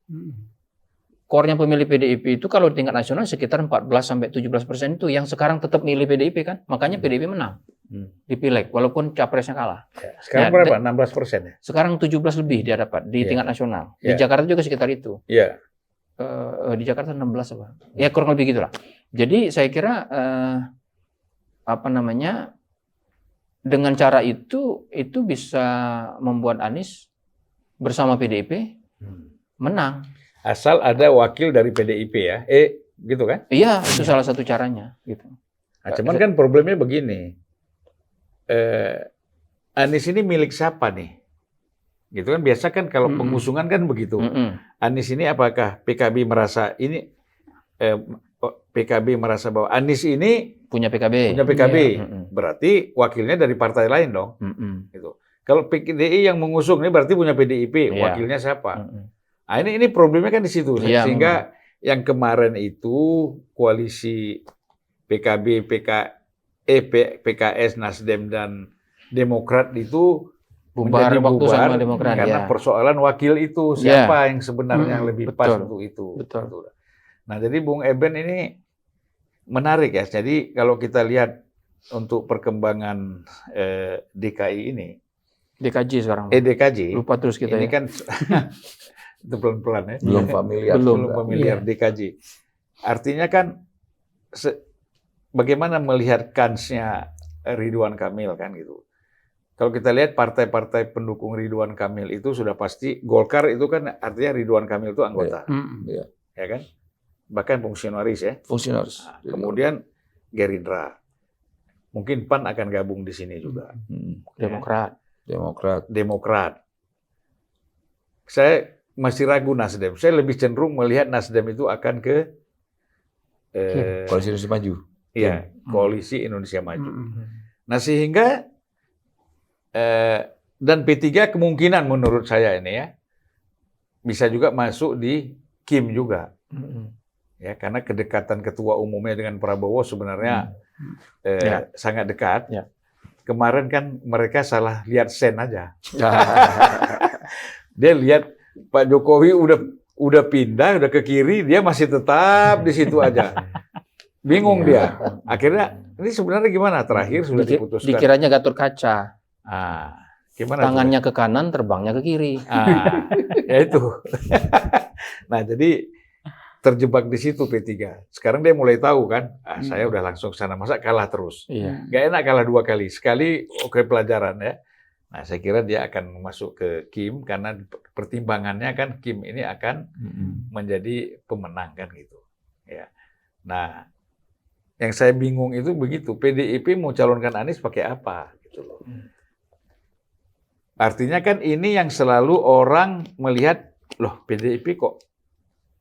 Core-nya pemilih PDIP itu kalau di tingkat nasional sekitar 14-17% itu yang sekarang tetap milih PDIP kan. Makanya PDIP menang di Pileg walaupun capresnya kalah. Ya. Sekarang berapa? 16% ya? Sekarang 17 lebih dia dapat di tingkat nasional. Di Jakarta juga sekitar itu. Iya. Di Jakarta 16 apa? Ya kurang lebih gitulah. Jadi saya kira dengan cara itu bisa membuat Anies bersama PDIP menang. Asal ada wakil dari PDIP ya, gitu kan? Iya, itu salah satu caranya. Gitu. Nah, cuman kan problemnya begini, Anies ini milik siapa nih? Gitu kan biasa kan kalau pengusungan kan begitu. Anies ini apakah PKB merasa ini PKB merasa bahwa Anies ini punya PKB. Iya. Berarti wakilnya dari partai lain dong. Gitu. Kalau PDI yang mengusung ini berarti punya PDIP, wakilnya siapa? Nah, ini problemnya kan di situ. Sehingga yang kemarin itu koalisi PKB, PKS, Nasdem dan Demokrat itu bubar sama Demokrat karena persoalan wakil itu siapa yang sebenarnya lebih pas untuk itu. Betul. Nah, jadi Bung Eben ini menarik ya. Jadi kalau kita lihat untuk perkembangan DKI ini, DKJ sekarang. DKJ. Lupa terus kita ini ya. kan itu pelan-pelan ya. Belum familiar. Belum familiar DKJ. Artinya kan bagaimana melihat kansnya Ridwan Kamil kan gitu. Kalau kita lihat partai-partai pendukung Ridwan Kamil itu sudah pasti Golkar itu kan artinya Ridwan Kamil itu anggota. Ya kan? Bahkan fungsionaris ya. Fungsionaris. Nah, kemudian Gerindra. Mungkin PAN akan gabung di sini juga. Demokrat. Saya masih ragu Nasdem. Saya lebih cenderung melihat Nasdem itu akan ke Koalisi Indonesia Maju. Iya, Koalisi Indonesia Maju. Nah, sehingga dan P3 kemungkinan menurut saya ini ya bisa juga masuk di Kim juga. Ya, karena kedekatan ketua umumnya dengan Prabowo sebenarnya sangat dekat. Kemarin kan mereka salah lihat sen aja. Dia lihat Pak Jokowi udah pindah, udah ke kiri, dia masih tetap di situ aja. Bingung dia. Akhirnya ini sebenarnya gimana? Terakhir sudah diputuskan. Dikiranya Gatot Kaca. Gimana? Tangannya ke kanan, terbangnya ke kiri. Ya itu. Nah, jadi terjebak di situ P3. Sekarang dia mulai tahu kan, saya udah langsung ke sana, masa kalah terus. Gak enak kalah 2 kali. Sekali oke pelajaran ya. Nah, saya kira dia akan masuk ke Kim karena pertimbangannya kan Kim ini akan menjadi pemenang kan gitu. Ya. Nah, yang saya bingung itu begitu, PDIP mau calonkan Anies pakai apa gitu loh. Artinya kan ini yang selalu orang melihat, loh PDIP kok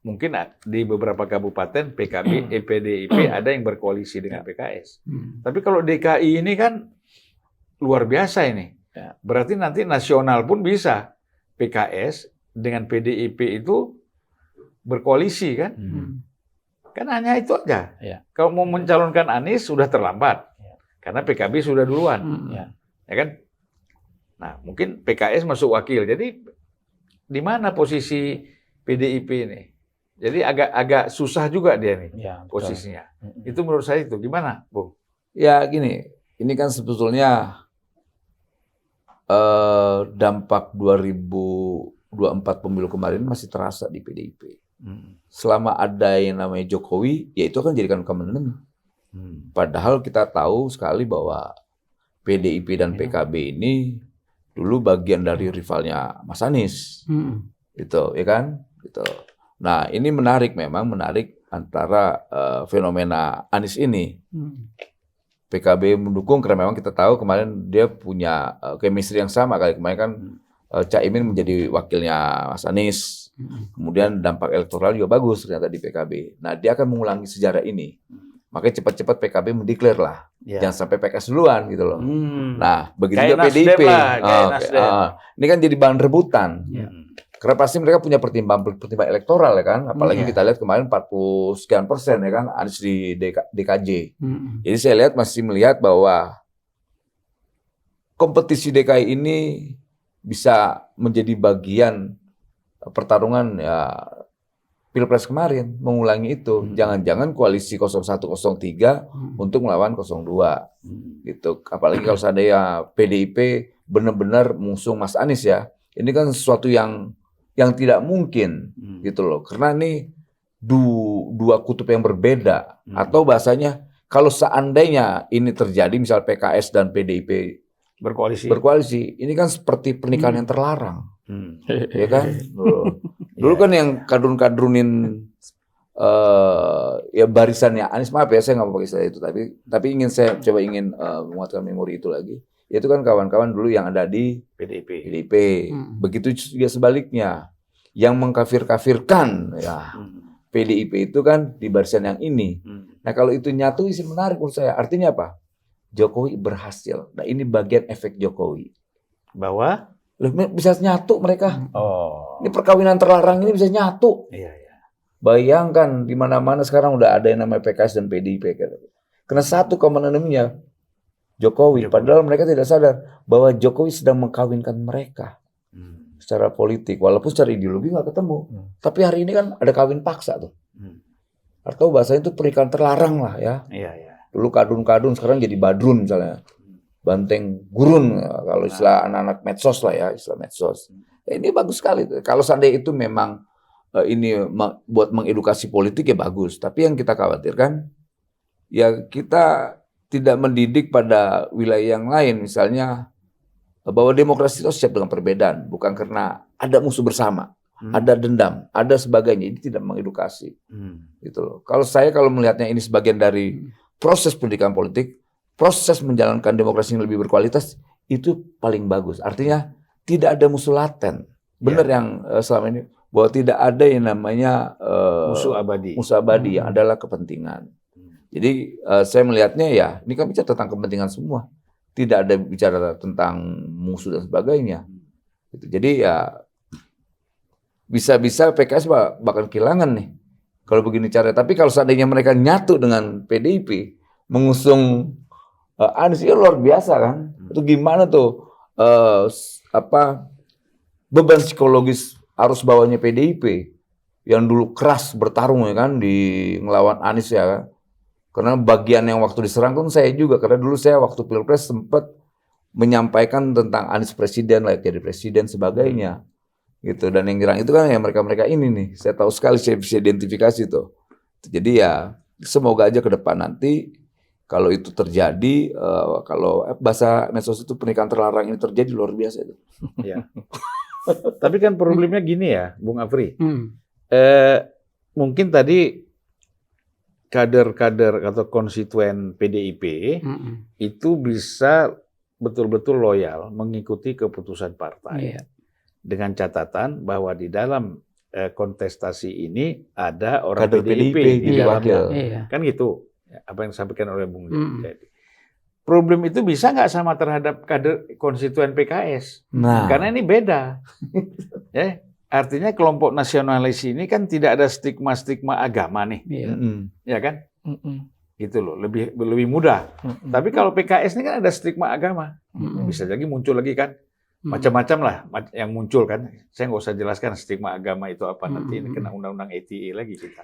mungkin di beberapa kabupaten PDIP ada yang berkoalisi dengan PKS. Tapi kalau DKI ini kan luar biasa ini. Berarti nanti nasional pun bisa PKS dengan PDIP itu berkoalisi kan? Kan hanya itu aja. Kalau mau mencalonkan Anies sudah terlambat. Karena PKB sudah duluan. Ya kan? Nah, mungkin PKS masuk wakil. Jadi di mana posisi PDIP ini? Jadi agak susah juga dia nih posisinya. Itu menurut saya itu. Gimana, Bung? Ya gini, ini kan sebetulnya dampak 2019 24 pemilu kemarin masih terasa di PDIP. Selama ada yang namanya Jokowi, ya itu akan jadikan common enemy. Padahal kita tahu sekali bahwa PDIP dan PKB ini dulu bagian dari rivalnya Mas Anies. Gitu, ya kan? Gitu. Nah, ini menarik antara fenomena Anies ini. PKB mendukung karena memang kita tahu kemarin dia punya chemistry yang sama kali. Kemarin kan Cak Imin menjadi wakilnya Mas Anies. Kemudian dampak elektoral juga bagus ternyata di PKB. Nah, dia akan mengulangi sejarah ini. Makanya cepat-cepat PKB mendeklar lah. Jangan sampai PKS duluan gitu loh. Nah, begitu juga PDIP. Ini kan jadi bahan rebutan. Karena pasti mereka punya pertimbangan elektoral ya kan. Apalagi kita lihat kemarin 40 sekian persen ya kan Anies di DKJ. Jadi saya lihat masih melihat bahwa kompetisi DKI ini bisa menjadi bagian pertarungan ya Pilpres kemarin, mengulangi itu. Jangan-jangan koalisi 0103 untuk melawan 02. Gitu. Apalagi kalau seandainya PDIP benar-benar mengusung Mas Anies ya. Ini kan sesuatu yang tidak mungkin gitu loh. Karena ini dua kutub yang berbeda. Atau bahasanya kalau seandainya ini terjadi misal PKS dan PDIP berkoalisi, ini kan seperti pernikahan yang terlarang. Ya kan? Dulu kan yang kadrun-kadrunin ya barisannya Anies, maaf ya saya nggak mau pakai istilah itu, tapi saya coba ingin menguatkan memori itu lagi. Itu kan kawan-kawan dulu yang ada di PDIP. Begitu juga sebaliknya, yang mengkafir-kafirkan ya PDIP itu kan di barisan yang ini. Nah kalau itu nyatu sih menarik menurut saya. Artinya apa? Jokowi berhasil. Nah ini bagian efek Jokowi. Bahwa bisa nyatu mereka. Ini perkawinan terlarang ini bisa nyatu. Bayangkan di mana-mana sekarang udah ada yang namanya PKS dan PDIP. Karena satu common enemy-nya Jokowi. Padahal mereka tidak sadar bahwa Jokowi sedang mengkawinkan mereka secara politik. Walaupun secara ideologi nggak ketemu. Tapi hari ini kan ada kawin paksa tuh. Atau bahasanya itu pernikahan terlarang lah ya. Dulu kadrun-kadrun, sekarang jadi badrun misalnya. Banteng gurun, kalau istilah anak-anak medsos lah ya, istilah medsos. Ini bagus sekali. Kalau seandainya itu memang ini buat mengedukasi politik ya bagus. Tapi yang kita khawatirkan, ya kita tidak mendidik pada wilayah yang lain. Misalnya, bahwa demokrasi itu siap dengan perbedaan. Bukan karena ada musuh bersama, ada dendam, ada sebagainya. Ini tidak mengedukasi. Gitu loh. Kalau melihatnya ini sebagian dari proses pendidikan politik, proses menjalankan demokrasi yang lebih berkualitas, itu paling bagus. Artinya tidak ada musuh laten. Benar yang selama ini, bahwa tidak ada yang namanya musuh abadi yang adalah kepentingan. Jadi saya melihatnya ya, ini kan bicara tentang kepentingan semua. Tidak ada bicara tentang musuh dan sebagainya. Jadi ya, bisa-bisa PKS bakal kehilangan nih. Kalau begini caranya. Tapi kalau seandainya mereka nyatu dengan PDIP, mengusung Anies, itu luar biasa kan? Itu gimana tuh beban psikologis arus bawahnya PDIP yang dulu keras bertarung ya kan di ngelawan Anies ya kan? Karena bagian yang waktu diserang kan saya juga, karena dulu saya waktu Pilpres sempat menyampaikan tentang Anies presiden, layak jadi presiden sebagainya. Gitu. Dan yang nyerang itu kan ya mereka-mereka ini nih. Saya tahu sekali, saya bisa identifikasi tuh. Jadi ya semoga aja ke depan nanti kalau itu terjadi, kalau bahasa medsos itu pernikahan terlarang ini terjadi, luar biasa itu. Ya. Tapi kan problemnya gini ya, Bung Afri. Mungkin tadi kader-kader atau konstituen PDIP itu bisa betul-betul loyal mengikuti keputusan partai. Dengan catatan bahwa di dalam kontestasi ini ada orang PDIP di dalamnya. Kan gitu. Apa yang disampaikan oleh Bung Jayadi. Problem itu bisa nggak sama terhadap kader konstituen PKS? Karena ini beda. Ya, artinya kelompok nasionalis ini kan tidak ada stigma-stigma agama nih, ya kan? Gitu loh, lebih mudah. Tapi kalau PKS ini kan ada stigma agama, bisa jadi muncul lagi kan, macam-macam lah yang muncul kan. Saya nggak usah jelaskan stigma agama itu apa, nanti ini kena undang-undang ITE lagi kita.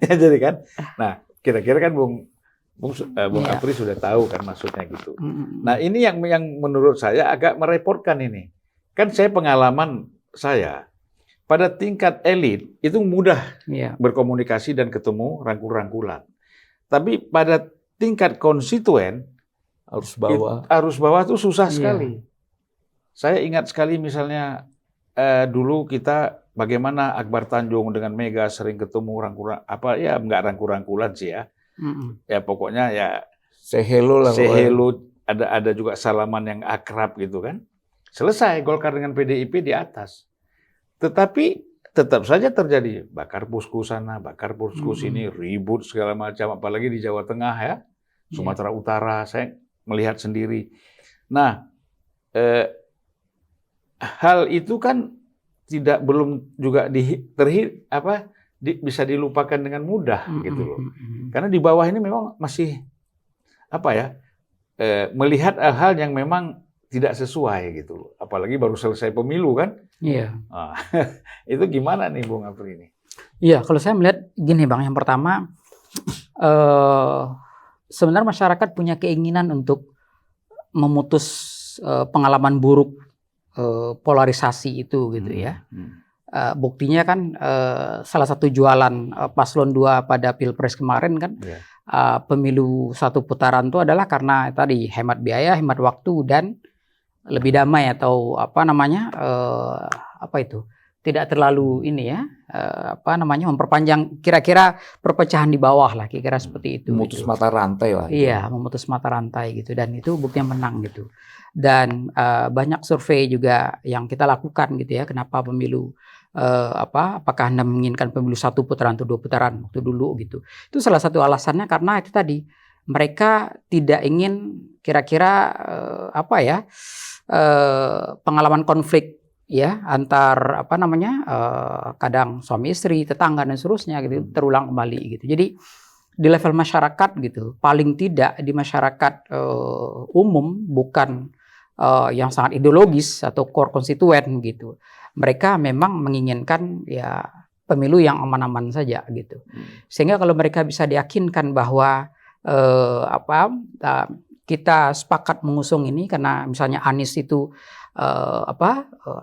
Ya, jadi kan, nah kira-kira kan Bung Afri sudah tahu kan maksudnya gitu. Nah ini yang menurut saya agak merepotkan ini, kan saya pengalaman saya pada tingkat elit itu mudah Iya. berkomunikasi dan ketemu rangkul-rangkulan. Tapi pada tingkat konstituen arus bawah tuh susah Iya. sekali. Saya ingat sekali misalnya dulu kita bagaimana Akbar Tanjung dengan Mega sering ketemu nggak rangkul-rangkulan sih ya. Ya pokoknya ya Say hello lah. say hello, ada juga salaman yang akrab gitu kan. Selesai Golkar dengan PDIP di atas. Tetapi tetap saja terjadi bakar pusku sana, bakar pusku sini, ribut segala macam, apalagi di Jawa Tengah ya, Sumatera Utara, saya melihat sendiri. Nah, hal itu kan belum juga bisa dilupakan dengan mudah gitu loh. Karena di bawah ini memang masih melihat hal-hal yang memang tidak sesuai gitu loh. Apalagi baru selesai pemilu kan. Iya. Nah, itu gimana nih Bung Apri ini? Iya, kalau saya melihat gini Bang, yang pertama sebenarnya masyarakat punya keinginan untuk memutus pengalaman buruk polarisasi itu gitu ya. Buktinya kan salah satu jualan paslon 2 pada Pilpres kemarin kan pemilu satu putaran itu adalah karena tadi hemat biaya, hemat waktu dan lebih damai atau tidak terlalu memperpanjang kira-kira perpecahan di bawah lah, kira-kira seperti itu. Memutus mata rantai lah. Iya, memutus mata rantai gitu, dan itu buktinya menang gitu. Dan banyak survei juga yang kita lakukan gitu ya, kenapa pemilu apakah Anda menginginkan pemilu 1 putaran atau 2 putaran waktu dulu gitu. Itu salah satu alasannya karena itu tadi mereka tidak ingin kira-kira pengalaman konflik ya antar kadang suami istri, tetangga dan seterusnya gitu terulang kembali gitu. Jadi di level masyarakat gitu, paling tidak di masyarakat umum, bukan yang sangat ideologis atau core konstituen gitu. Mereka memang menginginkan ya pemilu yang aman-aman saja gitu. Sehingga kalau mereka bisa diyakinkan bahwa kita sepakat mengusung ini karena misalnya Anies itu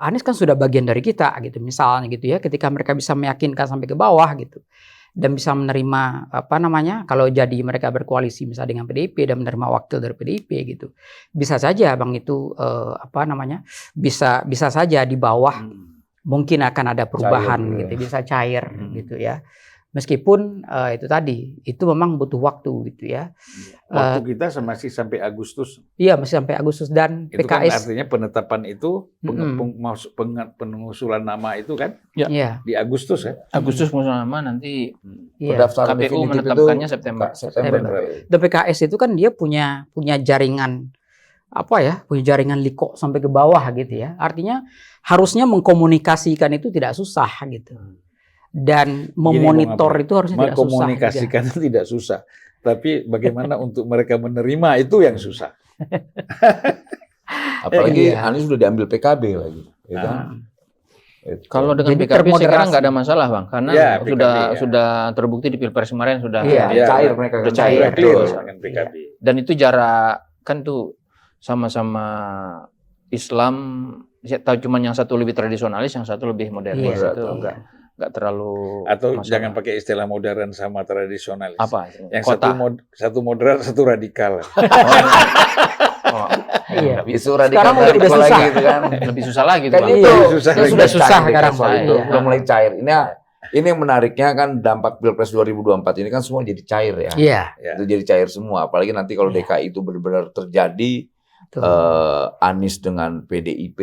Anies kan sudah bagian dari kita gitu misalnya gitu ya, ketika mereka bisa meyakinkan sampai ke bawah gitu dan bisa menerima kalau jadi mereka berkoalisi misalnya dengan PDIP dan menerima wakil dari PDIP gitu, bisa saja Bang itu bisa saja di bawah mungkin akan ada perubahan cair, gitu, bisa cair gitu ya. Meskipun itu tadi, itu memang butuh waktu gitu ya. Waktu kita masih sampai Agustus. Iya, masih sampai Agustus dan itu PKS. Kan artinya penetapan itu, pengusulan nama itu kan di Agustus ya. Agustus pengusulan nama nanti pendaftaran KPU menetapkannya September. Dan PKS itu kan dia punya jaringan punya jaringan liko sampai ke bawah gitu ya. Artinya harusnya mengkomunikasikan itu tidak susah gitu. Dan memonitor itu harusnya tidak susah. Mengkomunikasikan itu tidak susah. Tapi bagaimana untuk mereka menerima itu yang susah. Apalagi Anies sudah diambil PKB lagi. Gitu. Kalau dengan PKB sekarang nggak ada masalah Bang. Karena sudah terbukti di Pilpres kemarin sudah cair mereka. Sudah cair dengan PKB. Dan itu jarak kan tuh sama-sama Islam. Saya tahu cuma yang satu lebih tradisionalis, yang satu lebih modernis. Itu nggak terlalu atau masalah. Jangan pakai istilah modern sama tradisionalis. Apa? Yang satu moderat, satu radikal. Iya. Isu radikal sekarang udah susah lagi gitu kan. Lebih susah lagi Kan Bang. itu sudah susah sekarang itu udah mulai cair. Ini yang menariknya kan dampak Pilpres 2024 ini kan semua jadi cair ya. Iya. Itu jadi cair semua. Apalagi nanti kalau DKI itu benar-benar terjadi Anies dengan PDIP,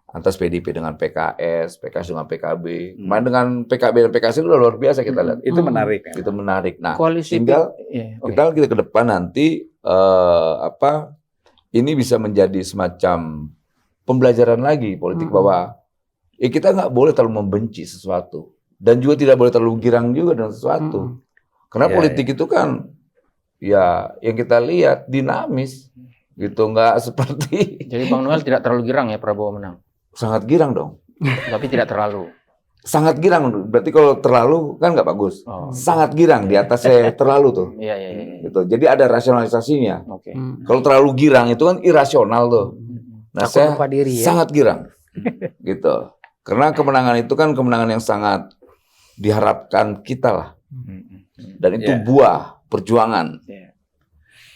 atas PDIP dengan PKS dengan PKB. Kemarin dengan PKB dan PKS itu luar biasa kita lihat. Itu menarik. Itu menarik. Nah, Koalisi tinggal kita ke depan nanti ini bisa menjadi semacam pembelajaran lagi politik bahwa kita nggak boleh terlalu membenci sesuatu dan juga tidak boleh terlalu girang juga dengan sesuatu. Karena politik itu kan ya yang kita lihat dinamis gitu, nggak seperti. Jadi Bang Noel tidak terlalu girang ya Prabowo menang. Sangat girang dong. Tapi tidak terlalu. Sangat girang, berarti kalau terlalu kan nggak bagus. Sangat girang, di atasnya terlalu tuh. Iya. Gitu. Jadi ada rasionalisasinya. Oke. Kalau terlalu girang itu kan irasional tuh. Nah, saya sangat girang. Gitu. Karena kemenangan itu kan kemenangan yang sangat diharapkan kita lah. Dan itu buah perjuangan.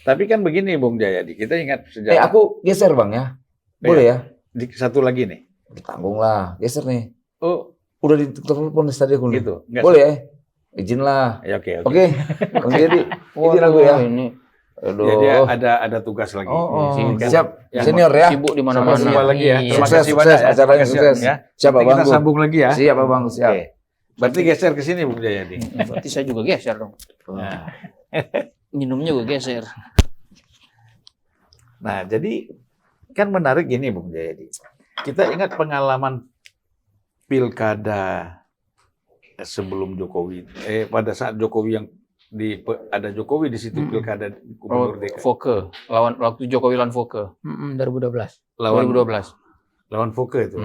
Tapi kan begini Bung Jayadi, kita ingat sejarah. Aku geser Bang ya. Boleh ya? Satu lagi nih. Ditanggung lah, geser nih. Oh, Udah ditelepon tadi aku nih. gitu. Nggak Boleh ya? Izin lah. Ya, oke. Oke. Bang Jayadi, izin aku ya. Ini Aduh. Ya, dia ada tugas lagi. Siap. Yang Senior ya. sibuk di Sampai mana-mana. jumpa lagi ya. Iya. Terima Sukses, kasih banyak ya. acaranya sukses. Ya. Siap Nanti Abang. kita sambung lagi ya. Siap Abang, siap. Oke. Berarti geser ke sini Bung Jayadi. Berarti saya juga geser dong. Nah. Minumnya juga geser. Nah, jadi kan menarik gini Bung Jayadi. Kita ingat pengalaman pilkada sebelum Jokowi. Pada saat Jokowi yang ada Jokowi di situ pilkada gubernur DKI. Foke. Waktu Jokowi lawan Foke. 2012. 2012. Lawan Foke itu.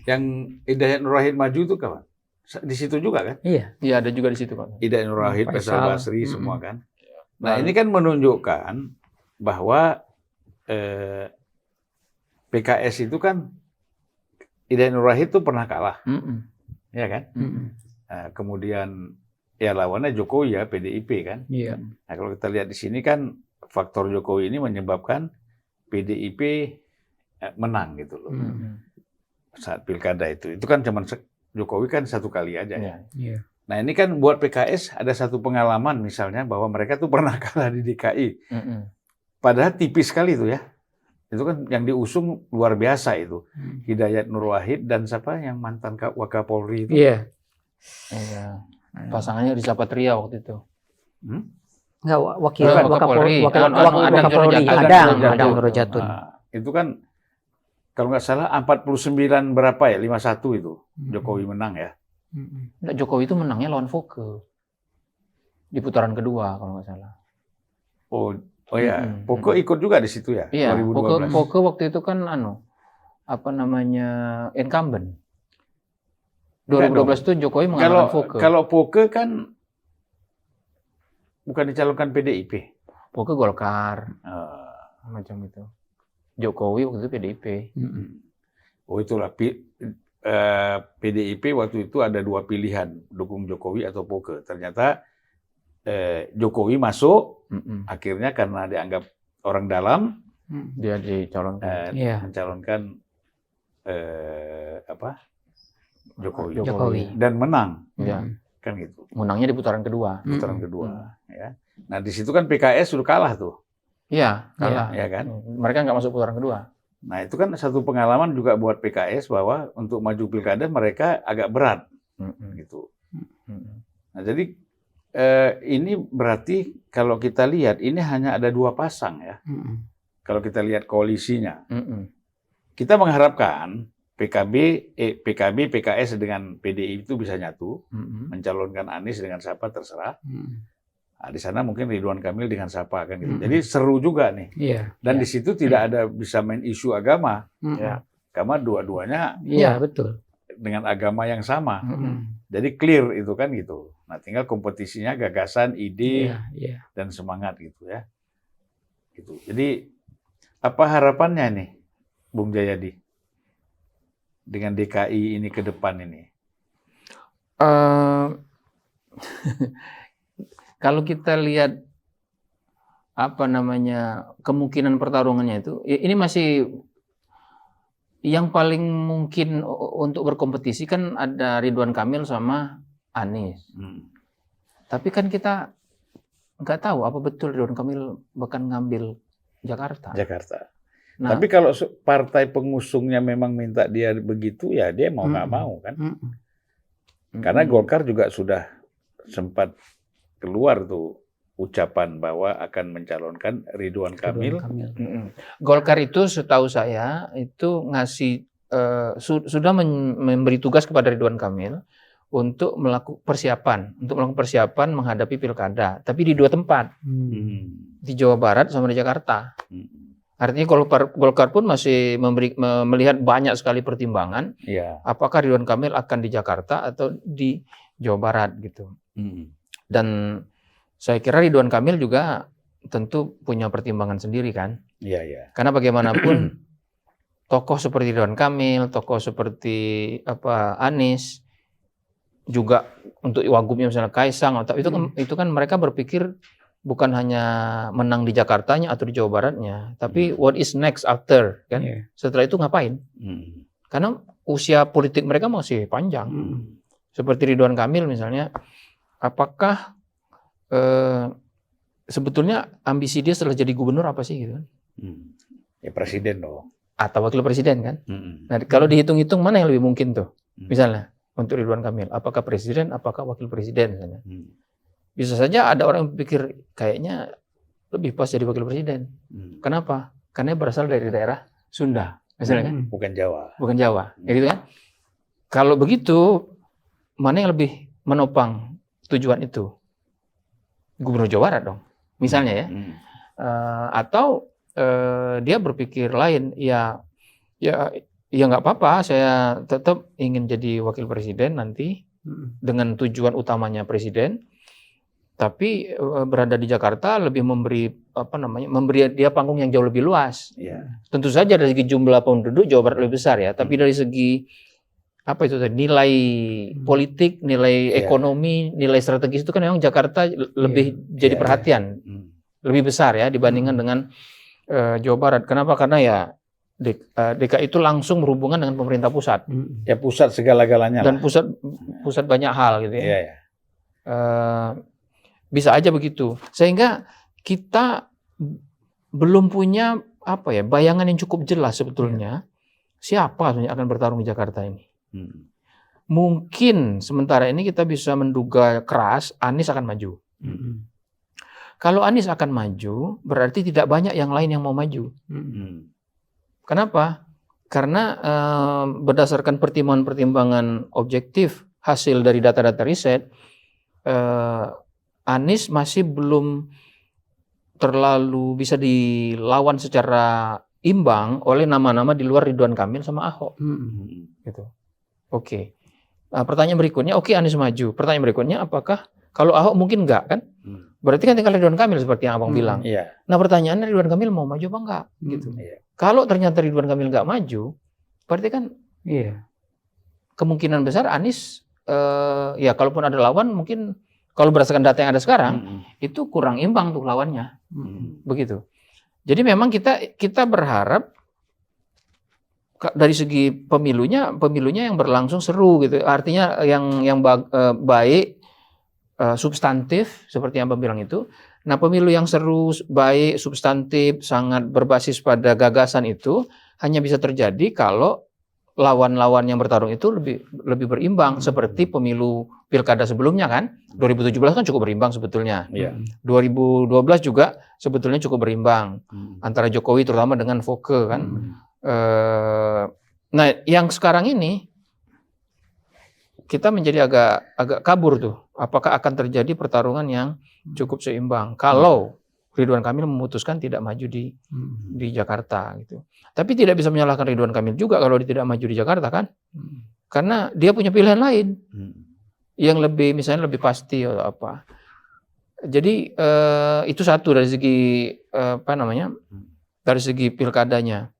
Yang Hidayat Nur Wahid maju itu kawan? Di situ juga kan? Iya. Iya, ada juga di situ, Pak. Hidayat Nur Wahid, Faisal Faisal. Basri semua kan. Nah, ini kan menunjukkan bahwa PKS itu kan Hidayat Nur Wahid itu pernah kalah, ya kan? Nah, kemudian ya lawannya Jokowi ya, PDIP kan. Iya. Nah, kalau kita lihat di sini kan faktor Jokowi ini menyebabkan PDIP menang gitu loh. Saat pilkada itu kan cuma Jokowi kan satu kali aja ya. Iya. Nah, ini kan buat PKS ada satu pengalaman misalnya bahwa mereka tuh pernah kalah di DKI. Padahal tipis sekali itu ya. Itu kan yang diusung luar biasa itu. Hidayat Nur Wahid dan siapa yang mantan Wakapolri itu. Iya. Iya. Pasangannya Riza Patria waktu itu. Enggak, wakil Wakapolri. Wakapolri. Ada Nurjatun. Nah, itu kan kalau nggak salah 49 berapa ya? 51 itu. Jokowi menang ya. Nggak, Jokowi itu menangnya lawan Foke. Di putaran kedua kalau nggak salah. Oh ya, Foke ikut juga di situ ya. Iya, 2012. Foke waktu itu kan incumbent. 2012 itu Jokowi mengalahkan Foke. Kalau Foke kan bukan dicalonkan PDIP. Foke Golkar. Macam itu. Jokowi waktu itu PDIP. Oh itulah PDIP waktu itu ada dua pilihan, dukung Jokowi atau Foke. Ternyata Jokowi masuk, akhirnya karena dianggap orang dalam, dia dicalonkan. mencalonkan Jokowi. Dan menang, kan gitu. Menangnya di putaran kedua. Putaran kedua, ya. Nah di situ kan PKS sudah kalah tuh. Iya, kalah. Ya kan? Mereka nggak masuk putaran kedua. Nah itu kan satu pengalaman juga buat PKS bahwa untuk maju pilkada mereka agak berat, gitu. Nah jadi ini berarti kalau kita lihat ini hanya ada dua pasang ya. Kalau kita lihat koalisinya, kita mengharapkan PKB, PKS dengan PDI itu bisa nyatu, mencalonkan Anies dengan siapa terserah. Nah, di sana mungkin Ridwan Kamil dengan siapa kan gitu. Jadi seru juga nih. Dan di situ tidak ada bisa main isu agama, ya. Karena dua-duanya, betul, dengan agama yang sama. Jadi clear itu kan gitu. Nah, tinggal kompetisinya gagasan, ide, dan semangat gitu ya. Gitu. Jadi apa harapannya nih, Bung Jayadi, dengan DKI ini ke depan ini? Kalau kita lihat kemungkinan pertarungannya itu, ini masih yang paling mungkin untuk berkompetisi kan ada Ridwan Kamil sama Anies. Tapi kan kita nggak tahu apa betul Ridwan Kamil bahkan ngambil Jakarta. Nah, tapi kalau partai pengusungnya memang minta dia begitu, ya dia mau nggak mau kan? Karena Golkar juga sudah sempat keluar tuh ucapan bahwa akan mencalonkan Ridwan Kamil. Golkar itu setahu saya itu ngasih sudah memberi tugas kepada Ridwan Kamil untuk melakukan persiapan menghadapi pilkada, tapi di dua tempat, di Jawa Barat sama di Jakarta. Artinya Golkar pun masih melihat banyak sekali pertimbangan, apakah Ridwan Kamil akan di Jakarta atau di Jawa Barat gitu. Dan saya kira Ridwan Kamil juga tentu punya pertimbangan sendiri kan. Karena bagaimanapun tokoh seperti Ridwan Kamil, tokoh seperti Anies, juga untuk wagubnya misalnya Kaisang, atau itu kan mereka berpikir bukan hanya menang di Jakartanya atau di Jawa Baratnya, tapi what is next after, kan? Setelah itu ngapain? Karena usia politik mereka masih panjang. Seperti Ridwan Kamil misalnya, apakah sebetulnya ambisi dia setelah jadi gubernur apa sih gitu? Ya presiden dong. Atau wakil presiden kan? Nah, kalau dihitung-hitung mana yang lebih mungkin tuh? Misalnya untuk Ridwan Kamil, apakah presiden, apakah wakil presiden misalnya? Bisa saja ada orang yang berpikir kayaknya lebih pas jadi wakil presiden. Kenapa? Karena berasal dari daerah Sunda, misalnya kan? Bukan Jawa. Bukan Jawa, ya gitu kan? Kalau begitu, mana yang lebih menopang tujuan itu? Gubernur Jawa Barat dong, misalnya ya. Atau dia berpikir lain, ya nggak apa-apa, saya tetap ingin jadi wakil presiden nanti dengan tujuan utamanya presiden, tapi berada di Jakarta lebih memberi dia panggung yang jauh lebih luas. Tentu saja dari segi jumlah penduduk Jawa Barat lebih besar ya, tapi dari segi nilai politik, nilai ekonomi, nilai strategis itu kan memang Jakarta lebih jadi perhatian, lebih besar ya dibandingkan dengan Jawa Barat. Kenapa? Karena ya DKI itu langsung berhubungan dengan pemerintah pusat. Ya pusat segala-galanya. Dan pusat banyak hal gitu ya. Bisa aja begitu. Sehingga kita belum punya bayangan yang cukup jelas sebetulnya siapa yang akan bertarung di Jakarta ini. Mungkin sementara ini kita bisa menduga keras Anies akan maju. Kalau Anies akan maju, berarti tidak banyak yang lain yang mau maju. Kenapa? Karena berdasarkan pertimbangan-pertimbangan objektif hasil dari data-data riset, Anies masih belum terlalu bisa dilawan secara imbang oleh nama-nama di luar Ridwan Kamil sama Ahok. Gitu. Oke. Pertanyaan berikutnya, Anies maju. Pertanyaan berikutnya, apakah kalau Ahok mungkin enggak kan? Berarti kan tinggal Ridwan Kamil seperti yang Abang bilang. Nah pertanyaannya Ridwan Kamil mau maju apa enggak? Gitu. Kalau ternyata Ridwan Kamil enggak maju, berarti kan kemungkinan besar Anies kalaupun ada lawan mungkin kalau berdasarkan data yang ada sekarang itu kurang imbang untuk lawannya. Begitu. Jadi memang kita berharap dari segi pemilunya yang berlangsung seru gitu. Artinya yang baik, substantif seperti yang Abang bilang itu. Nah, pemilu yang seru, baik, substantif, sangat berbasis pada gagasan itu hanya bisa terjadi kalau lawan-lawan yang bertarung itu lebih berimbang seperti pemilu pilkada sebelumnya kan. 2017 kan cukup berimbang sebetulnya. 2012 juga sebetulnya cukup berimbang antara Jokowi terutama dengan Foke kan. Nah, yang sekarang ini kita menjadi agak kabur tuh. Apakah akan terjadi pertarungan yang cukup seimbang kalau Ridwan Kamil memutuskan tidak maju di Jakarta gitu. Tapi tidak bisa menyalahkan Ridwan Kamil juga kalau dia tidak maju di Jakarta kan? Karena dia punya pilihan lain yang misalnya lebih pasti atau apa. Jadi itu satu dari segi dari segi pilkadanya.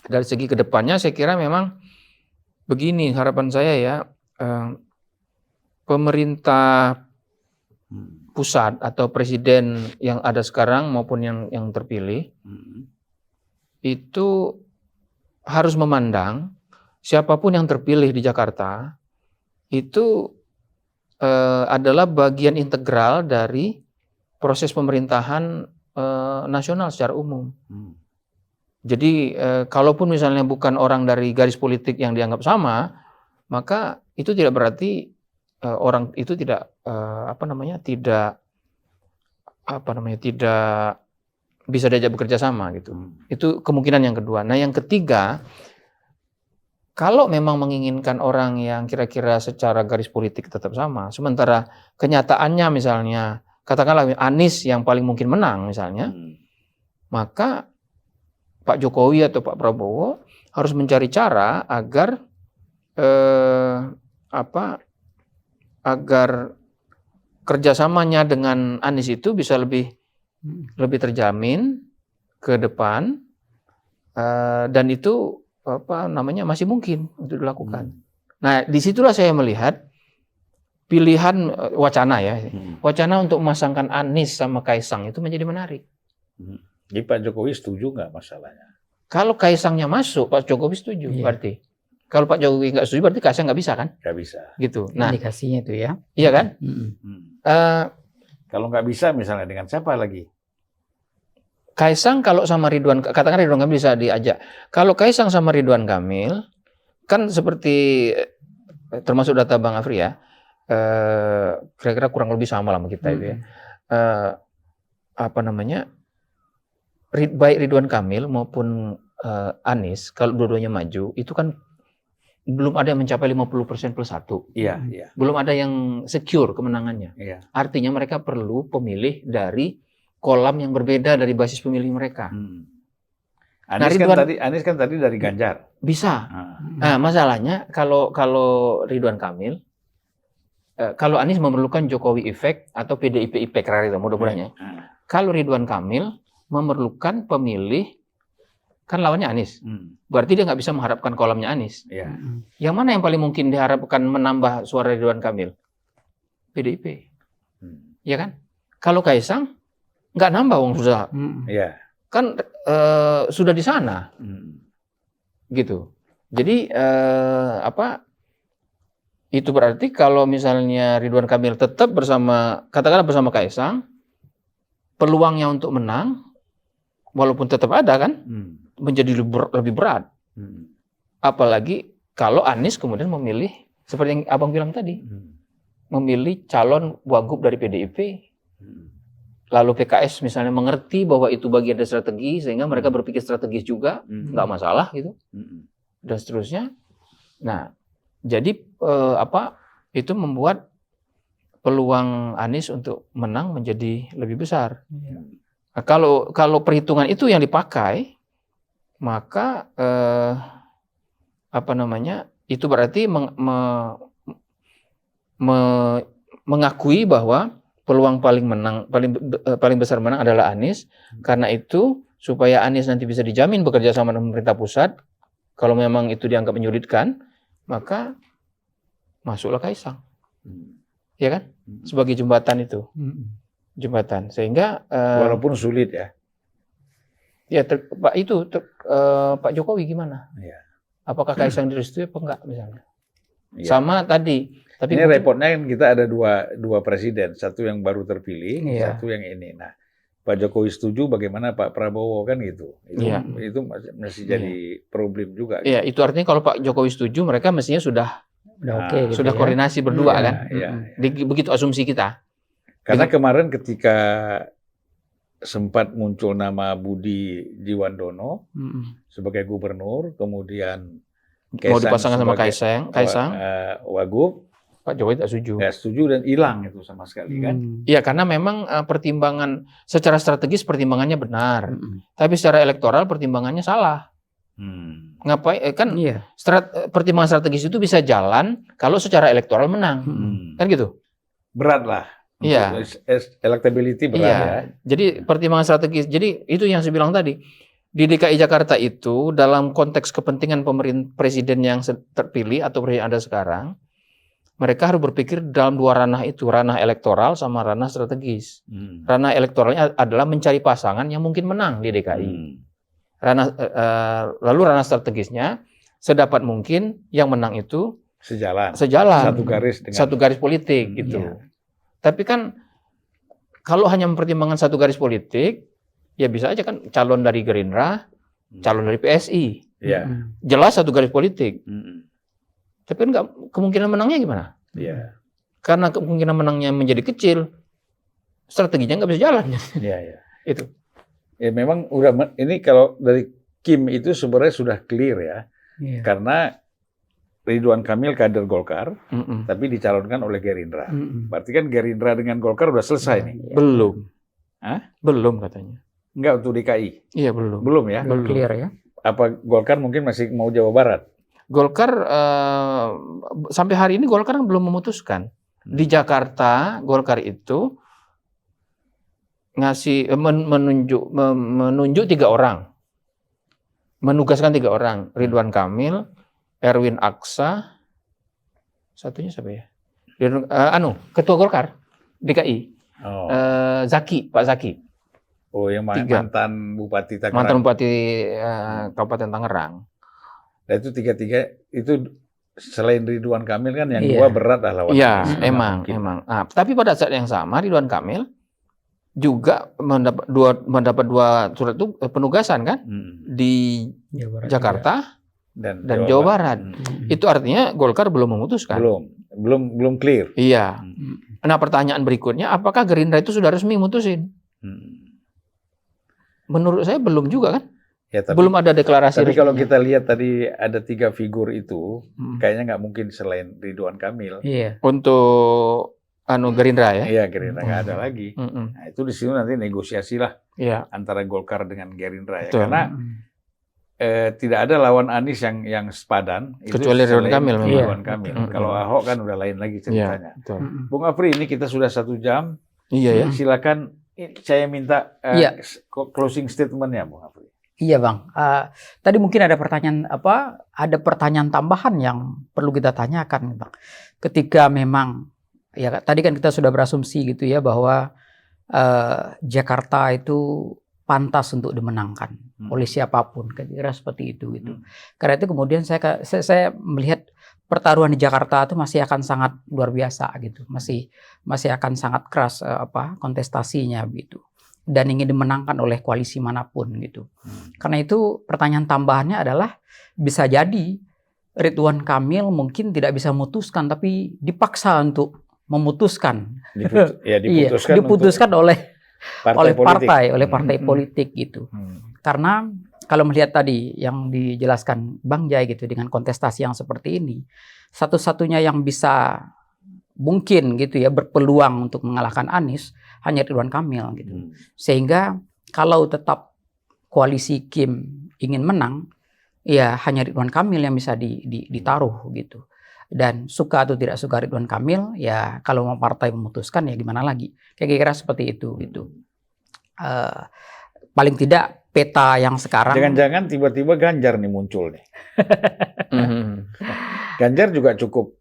Dari segi kedepannya saya kira memang begini harapan saya ya, pemerintah pusat atau presiden yang ada sekarang maupun yang terpilih itu harus memandang siapapun yang terpilih di Jakarta itu adalah bagian integral dari proses pemerintahan nasional secara umum. Jadi kalaupun misalnya bukan orang dari garis politik yang dianggap sama, maka itu tidak berarti orang itu tidak bisa diajak bekerja sama gitu. Itu kemungkinan yang kedua. Nah, yang ketiga, kalau memang menginginkan orang yang kira-kira secara garis politik tetap sama, sementara kenyataannya misalnya katakanlah Anies yang paling mungkin menang misalnya, maka Pak Jokowi atau Pak Prabowo harus mencari cara agar kerjasamanya dengan Anies itu bisa lebih terjamin ke depan Dan itu masih mungkin untuk dilakukan. Nah, disitulah saya melihat pilihan wacana ya, wacana untuk memasangkan Anies sama Kaisang itu menjadi menarik. Jadi Pak Jokowi setuju nggak masalahnya? Kalau Kaisangnya masuk, Pak Jokowi setuju berarti. Kalau Pak Jokowi nggak setuju, berarti Kaisang nggak bisa kan? Nggak bisa. Gitu. Nah, indikasinya itu ya. iya kan? Kalau nggak bisa, misalnya dengan siapa lagi? Kaisang kalau sama Ridwan, katakan Ridwan Kamil bisa diajak. Kalau Kaisang sama Ridwan Kamil, kan seperti termasuk data Bang Afri ya, kira-kira kurang lebih sama lah sama kita itu ya. Baik Ridwan Kamil maupun Anies, kalau dua-duanya maju, itu kan belum ada yang mencapai 50% plus 1. Iya. Belum ada yang secure kemenangannya. Iya. Artinya mereka perlu pemilih dari kolam yang berbeda dari basis pemilih mereka. Anies kan tadi dari Ganjar. Bisa. Nah, masalahnya kalau Ridwan Kamil, kalau Anies memerlukan Jokowi efek atau PDIP efek, mudah-mudahan ya. Kalau Ridwan Kamil memerlukan pemilih, kan lawannya Anies. Berarti dia nggak bisa mengharapkan kolamnya Anies. Iya. Yang mana yang paling mungkin diharapkan menambah suara Ridwan Kamil? PDIP. Ya kan? Kalau Kaisang, nggak nambah wong susah. Iya. Kan sudah di sana. Gitu. Jadi itu berarti kalau misalnya Ridwan Kamil tetap katakanlah bersama Kaisang, peluangnya untuk menang walaupun tetap ada kan, menjadi lebih berat. Apalagi kalau Anies kemudian memilih seperti yang Abang bilang tadi, memilih calon wagub dari PDIP. Lalu PKS misalnya mengerti bahwa itu bagian dari strategi, sehingga mereka berpikir strategis juga, nggak masalah gitu, dan seterusnya. Nah, jadi itu membuat peluang Anies untuk menang menjadi lebih besar. Nah, kalau perhitungan itu yang dipakai, maka itu berarti mengakui bahwa peluang paling besar menang adalah Anies. Karena itu supaya Anies nanti bisa dijamin bekerja sama dengan pemerintah pusat, kalau memang itu dianggap menyulitkan, maka masuklah Kaisang, ya kan? Sebagai jembatan itu, jembatan. Sehingga walaupun sulit ya. Ya, Pak Jokowi gimana? Ya. Apakah Kaisang direstui apa enggak misalnya? Ya. Sama tadi. Tapi ini repotnya kan kita ada dua presiden, satu yang baru terpilih, satu yang ini. Nah, Pak Jokowi setuju, bagaimana Pak Prabowo kan gitu. Itu masih jadi problem juga. Iya, itu artinya kalau Pak Jokowi setuju, mereka mestinya sudah oke, sudah koordinasi berdua kan. Begitu asumsi kita. Karena kemarin ketika sempat muncul nama Budi Jiwandono sebagai gubernur, kemudian mau dipasangkan sama Kaisang, wagub, Pak Jokowi tak setuju. Nggak setuju dan hilang itu sama sekali kan? Iya, karena memang pertimbangan secara strategis pertimbangannya benar, tapi secara elektoral pertimbangannya salah. Ngapain? Pertimbangan strategis itu bisa jalan kalau secara elektoral menang, kan gitu? Berat lah. Iya. Electability berat ya. Jadi pertimbangan strategis. Jadi itu yang saya bilang tadi. Di DKI Jakarta itu dalam konteks kepentingan presiden yang terpilih atau presiden ada sekarang, mereka harus berpikir dalam dua ranah itu, ranah elektoral sama ranah strategis. Ranah elektoralnya adalah mencari pasangan yang mungkin menang di DKI. Lalu ranah strategisnya sedapat mungkin yang menang itu sejalan. Satu garis politik gitu. Tapi kan kalau hanya mempertimbangkan satu garis politik, ya bisa aja kan calon dari Gerindra, calon dari PSI. Jelas satu garis politik. Tapi enggak, kemungkinan menangnya gimana? Karena kemungkinan menangnya menjadi kecil, strateginya nggak bisa jalan. Itu. Ya memang ini kalau dari Kim itu sebenarnya sudah clear ya. Karena Ridwan Kamil kader Golkar, tapi dicalonkan oleh Gerindra. Berarti kan Gerindra dengan Golkar udah selesai nih. Belum. Hah? Belum katanya. Enggak untuk DKI? Iya, belum. Belum ya? Belum clear ya. Apa Golkar mungkin masih mau Jawa Barat? Golkar sampai hari ini Golkar belum memutuskan. Di Jakarta Golkar itu menunjuk 3 orang. menugaskan 3 orang, Ridwan Kamil, Erwin Aksa, satunya siapa ya? Ketua Golkar DKI, Oh, Pak Zaki, yang 3. mantan Bupati Tangerang. mantan Bupati Kabupaten Tangerang. Nah, itu 3-3 itu selain Ridwan Kamil kan yang Iya. 2 berat lah lawan. Iya, Anies. emang. Nah, tapi pada saat yang sama Ridwan Kamil juga mendapat 2 surat itu penugasan kan di Jawa Barat Jakarta dan Jawa Barat. juga. Itu artinya Golkar belum memutuskan. belum clear. Iya. Nah, pertanyaan berikutnya, apakah Gerindra itu sudah resmi mutusin? Menurut saya belum juga kan? Ya, Belum ada deklarasi tapi kalau resminya. kita lihat tadi ada 3 figur itu, Hmm. kayaknya nggak mungkin selain Ridwan Kamil. Iya. Untuk Gerindra ya. Iya, Gerindra nggak ada lagi. Mm-mm. Nah, itu di sini nanti negosiasi lah Iya. antara Golkar dengan Gerindra ya. Betul. Karena tidak ada lawan Anies yang sepadan. Itu Kecuali Ridwan selain Kamil memang. Ridwan Kamil. Mm-mm. Kalau Ahok kan udah lain lagi ceritanya. Betul. Bung Afri, ini kita sudah 1 jam. Iya ya. Silakan, saya minta Iya. closing statement-nya, Bung Afri. Iya Bang, tadi mungkin ada pertanyaan ada pertanyaan tambahan yang perlu kita tanyakan Bang. Ketika memang ya tadi kan kita sudah berasumsi gitu ya bahwa Jakarta itu pantas untuk dimenangkan oleh siapapun, kira-kira seperti itu gitu. Karena itu kemudian saya melihat pertaruhan di Jakarta itu masih akan sangat luar biasa gitu, masih akan sangat keras kontestasinya gitu. Dan ingin dimenangkan oleh koalisi manapun gitu. Karena itu pertanyaan tambahannya adalah bisa jadi Ridwan Kamil mungkin tidak bisa memutuskan tapi dipaksa untuk memutuskan. Diputuskan oleh partai politik gitu. Karena kalau melihat tadi yang dijelaskan Bang Jai gitu dengan kontestasi yang seperti ini, satu-satunya yang bisa mungkin gitu ya berpeluang untuk mengalahkan Anies hanya Ridwan Kamil gitu. Sehingga kalau tetap koalisi Kim ingin menang, ya hanya Ridwan Kamil yang bisa ditaruh gitu. Dan suka atau tidak suka Ridwan Kamil, ya kalau mau partai memutuskan ya gimana lagi. Kira-kira seperti itu gitu. Paling tidak peta yang sekarang. Jangan-jangan tiba-tiba Ganjar nih muncul nih. Ganjar juga cukup.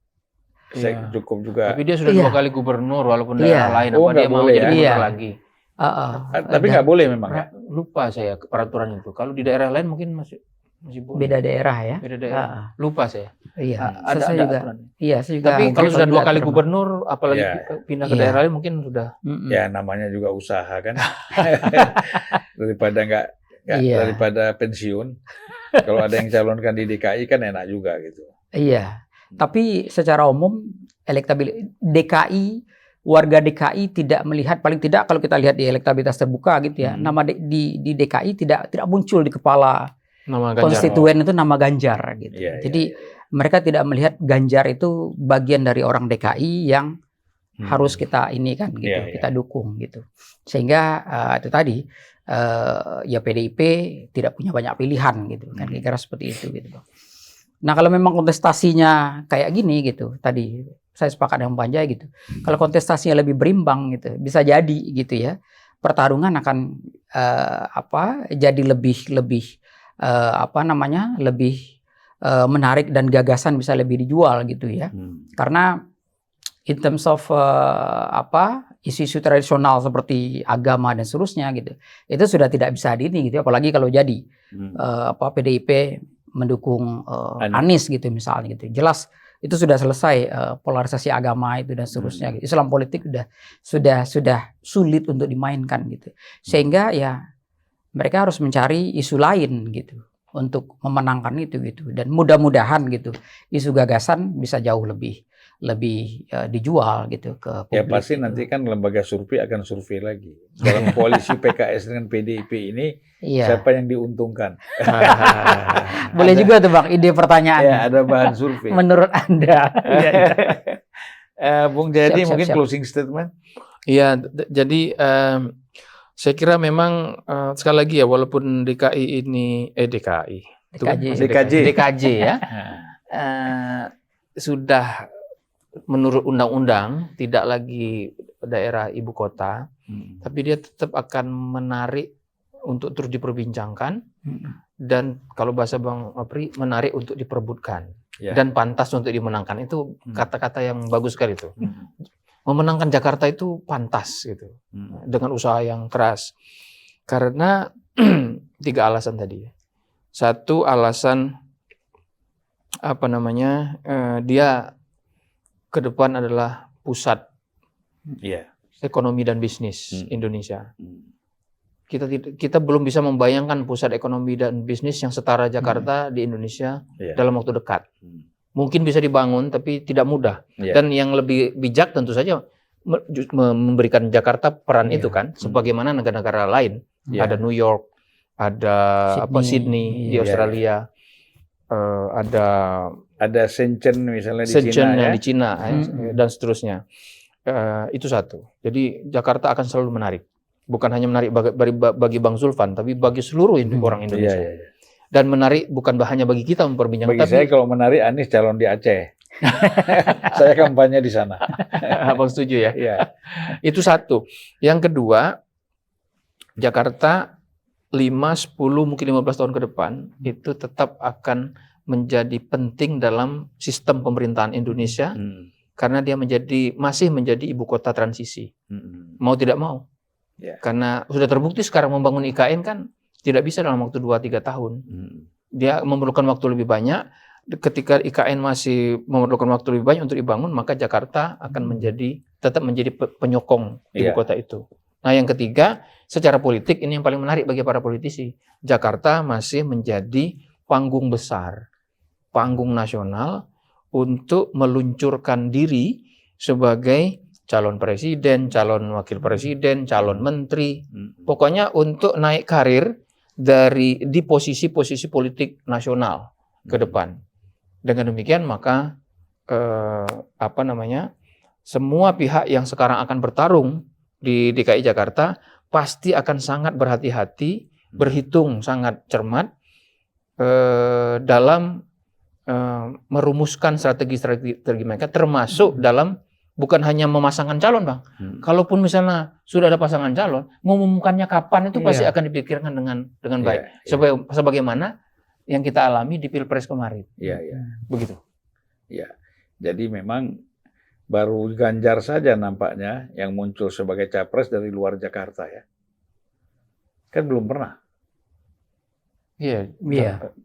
Cukup juga. Tapi dia sudah 2 kali gubernur walaupun daerah lain. Oh, Apa dia mau jadi gubernur Iya. lagi? Tapi nggak boleh memang ya. Lupa saya peraturan itu. Kalau di daerah lain mungkin masih boleh. Beda daerah ya. Beda daerah. Lupa saya. Iya. Ada juga. aturan. Iya, saya juga. Tapi kalau sudah 2 kali terima. gubernur, apalagi pindah ke Iya. daerah lain mungkin sudah. Ya namanya juga usaha kan. Daripada pensiun. Kalau ada yang calonkan di DKI kan enak juga gitu. Iya. Tapi secara umum elektabilitas DKI, warga DKI tidak melihat, paling tidak kalau kita lihat di elektabilitas terbuka gitu ya, nama di DKI tidak muncul di kepala Nama Ganjar. konstituen itu nama Ganjar gitu. Iya, Jadi mereka tidak melihat Ganjar itu bagian dari orang DKI yang harus kita ini kan gitu, kita dukung gitu. Sehingga itu tadi ya PDIP tidak punya banyak pilihan gitu kan, kira-kira seperti itu gitu Bang. Nah kalau memang kontestasinya kayak gini gitu, tadi saya sepakat dengan Bang Jai gitu. Kalau kontestasinya lebih berimbang gitu, bisa jadi gitu ya, pertarungan akan jadi lebih menarik dan gagasan bisa lebih dijual gitu ya. Karena in terms of isu-isu tradisional seperti agama dan seterusnya gitu, itu sudah tidak bisa ini gitu, apalagi kalau jadi PDIP mendukung Anies gitu misalnya gitu, jelas itu sudah selesai polarisasi agama itu dan seterusnya gitu. Islam politik sudah sulit untuk dimainkan gitu, sehingga ya mereka harus mencari isu lain gitu untuk memenangkan itu gitu, dan mudah-mudahan gitu isu gagasan bisa jauh lebih dijual gitu ke publik. Ya pasti gitu. nanti kan lembaga survei akan survei lagi. Dalam koalisi PKS dengan PDIP ini siapa yang diuntungkan? Boleh juga tuh Bang, ide pertanyaan. Ya ada bahan survei. Menurut Anda. Bung Jayadi mungkin closing statement. Iya, jadi saya kira memang sekali lagi ya, walaupun DKI ini DKJ ya sudah menurut undang-undang tidak lagi daerah ibu kota, tapi dia tetap akan menarik untuk terus diperbincangkan dan kalau bahasa Bang Apri menarik untuk diperebutkan dan pantas untuk dimenangkan. Itu kata-kata yang bagus sekali itu. Memenangkan Jakarta itu pantas gitu, dengan usaha yang keras. Karena 3 alasan tadi. Satu alasan dia ke depan adalah pusat ekonomi dan bisnis Indonesia. Kita belum bisa membayangkan pusat ekonomi dan bisnis yang setara Jakarta di Indonesia dalam waktu dekat. Mungkin bisa dibangun, tapi tidak mudah. Dan yang lebih bijak tentu saja memberikan Jakarta peran itu kan, sebagaimana negara-negara lain. Ada New York, ada Sydney di Australia, ada Shenzhen misalnya di Shenzhen Cina, di Cina dan seterusnya. Itu satu. Jadi Jakarta akan selalu menarik. Bukan hanya menarik bagi Bang Zulfan, tapi bagi seluruh orang Indonesia. Dan menarik bukan hanya bagi kita memperbincangkan. Bagi saya kalau menarik Anies calon di Aceh. Saya kampanye di sana. Abang setuju ya? Itu satu. Yang kedua, Jakarta 5, 10, mungkin 15 tahun ke depan itu tetap akan menjadi penting dalam sistem pemerintahan Indonesia karena dia masih menjadi ibu kota transisi. Mau tidak mau. Karena sudah terbukti sekarang membangun IKN kan tidak bisa dalam waktu 2-3 tahun. Dia memerlukan waktu lebih banyak. Ketika IKN masih memerlukan waktu lebih banyak untuk dibangun, maka Jakarta akan tetap menjadi penyokong ibu kota itu. Nah, yang ketiga, secara politik ini yang paling menarik bagi para politisi. Jakarta masih menjadi panggung besar, panggung nasional untuk meluncurkan diri sebagai calon presiden, calon wakil presiden, calon menteri. Pokoknya untuk naik karir di posisi-posisi politik nasional ke depan. Dengan demikian maka semua pihak yang sekarang akan bertarung di DKI Jakarta pasti akan sangat berhati-hati, berhitung sangat cermat dalam merumuskan strategi mereka, termasuk dalam bukan hanya memasangkan calon, Bang. Kalaupun misalnya sudah ada pasangan calon, mengumumkannya kapan itu pasti akan dipikirkan dengan baik. Sebagaimana yang kita alami di Pilpres kemarin. Begitu. Jadi memang baru Ganjar saja nampaknya yang muncul sebagai capres dari luar Jakarta ya. Kan belum pernah.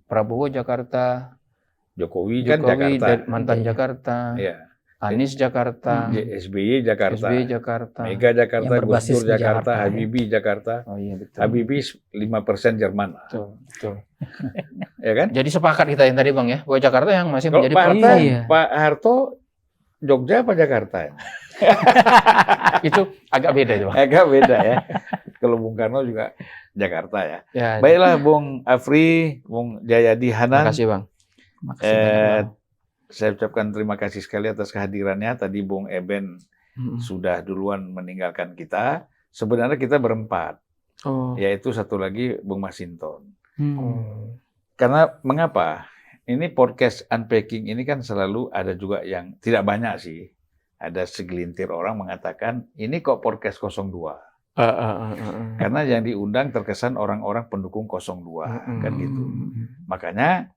Prabowo Jakarta, Jokowi kan Jakarta, mantan Jakarta. Anies Jakarta, SBY Jakarta, Mega Jakarta, Gus Dur Jakarta, Habibie Jakarta. Habibie 5% Jerman. Betul. Ya kan? Jadi sepakat kita yang tadi Bang ya, bahwa Jakarta yang masih menjadi Pak Harto Jogja apa Jakarta? Itu agak beda itu Bang. Agak beda ya. Kalau Bung Karno juga Jakarta ya. Baiklah Bung Afri, Bung Jayadi Hanan. Terima kasih Bang. Saya ucapkan terima kasih sekali atas kehadirannya. Tadi Bung Eben sudah duluan meninggalkan kita. Sebenarnya kita berempat. Yaitu satu lagi Bung Masinton. Karena mengapa? Ini podcast Unpacking ini kan selalu ada juga yang tidak banyak sih. Ada segelintir orang mengatakan, ini kok podcast 02. Karena yang diundang terkesan orang-orang pendukung 02. Kan gitu. Makanya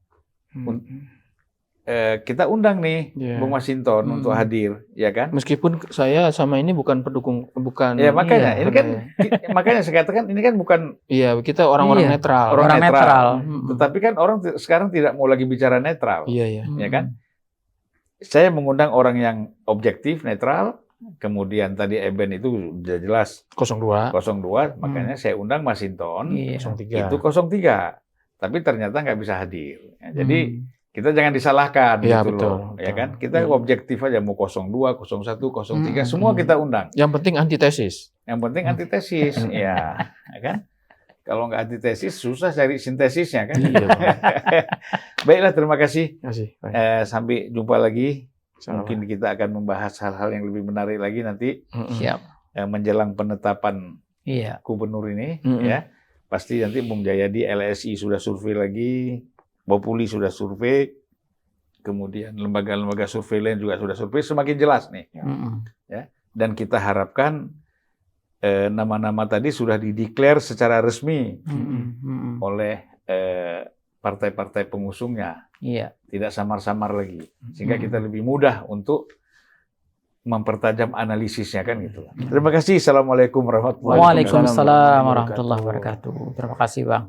kita undang nih Bung Masinton untuk hadir, ya kan? Meskipun saya sama ini bukan pendukung, Ya makanya, ini kan makanya saya katakan ini kan bukan. Iya, kita orang-orang netral. Orang netral. Tetapi kan orang sekarang tidak mau lagi bicara netral. Iya. Ya kan? Saya mengundang orang yang objektif, netral. Kemudian tadi Eben itu sudah jelas 02, makanya saya undang Masinton 03. Itu 03. Tapi ternyata nggak bisa hadir. Jadi kita jangan disalahkan gitu loh, ya kan? Kita objektif aja mau 02, 01, 03 semua kita undang. Yang penting antitesis. Yang penting antitesis, ya kan? Kalau nggak antitesis susah cari sintesisnya kan? Baiklah, terima kasih. Sampai jumpa lagi. Mungkin kita akan membahas hal-hal yang lebih menarik lagi nanti. Menjelang penetapan gubernur ini, ya. Pasti nanti Bung Jayadi LSI sudah survei lagi. Bopuli sudah survei, kemudian lembaga-lembaga survei lain juga sudah survei, semakin jelas nih. Ya. Dan kita harapkan nama-nama tadi sudah dideklar secara resmi oleh partai-partai pengusungnya. Iya. Tidak samar-samar lagi. Sehingga kita lebih mudah untuk mempertajam analisisnya kan gitu. Terima kasih. Assalamualaikum warahmatullahi wabarakatuh. Waalaikumsalam warahmatullahi wabarakatuh. Terima kasih Bang.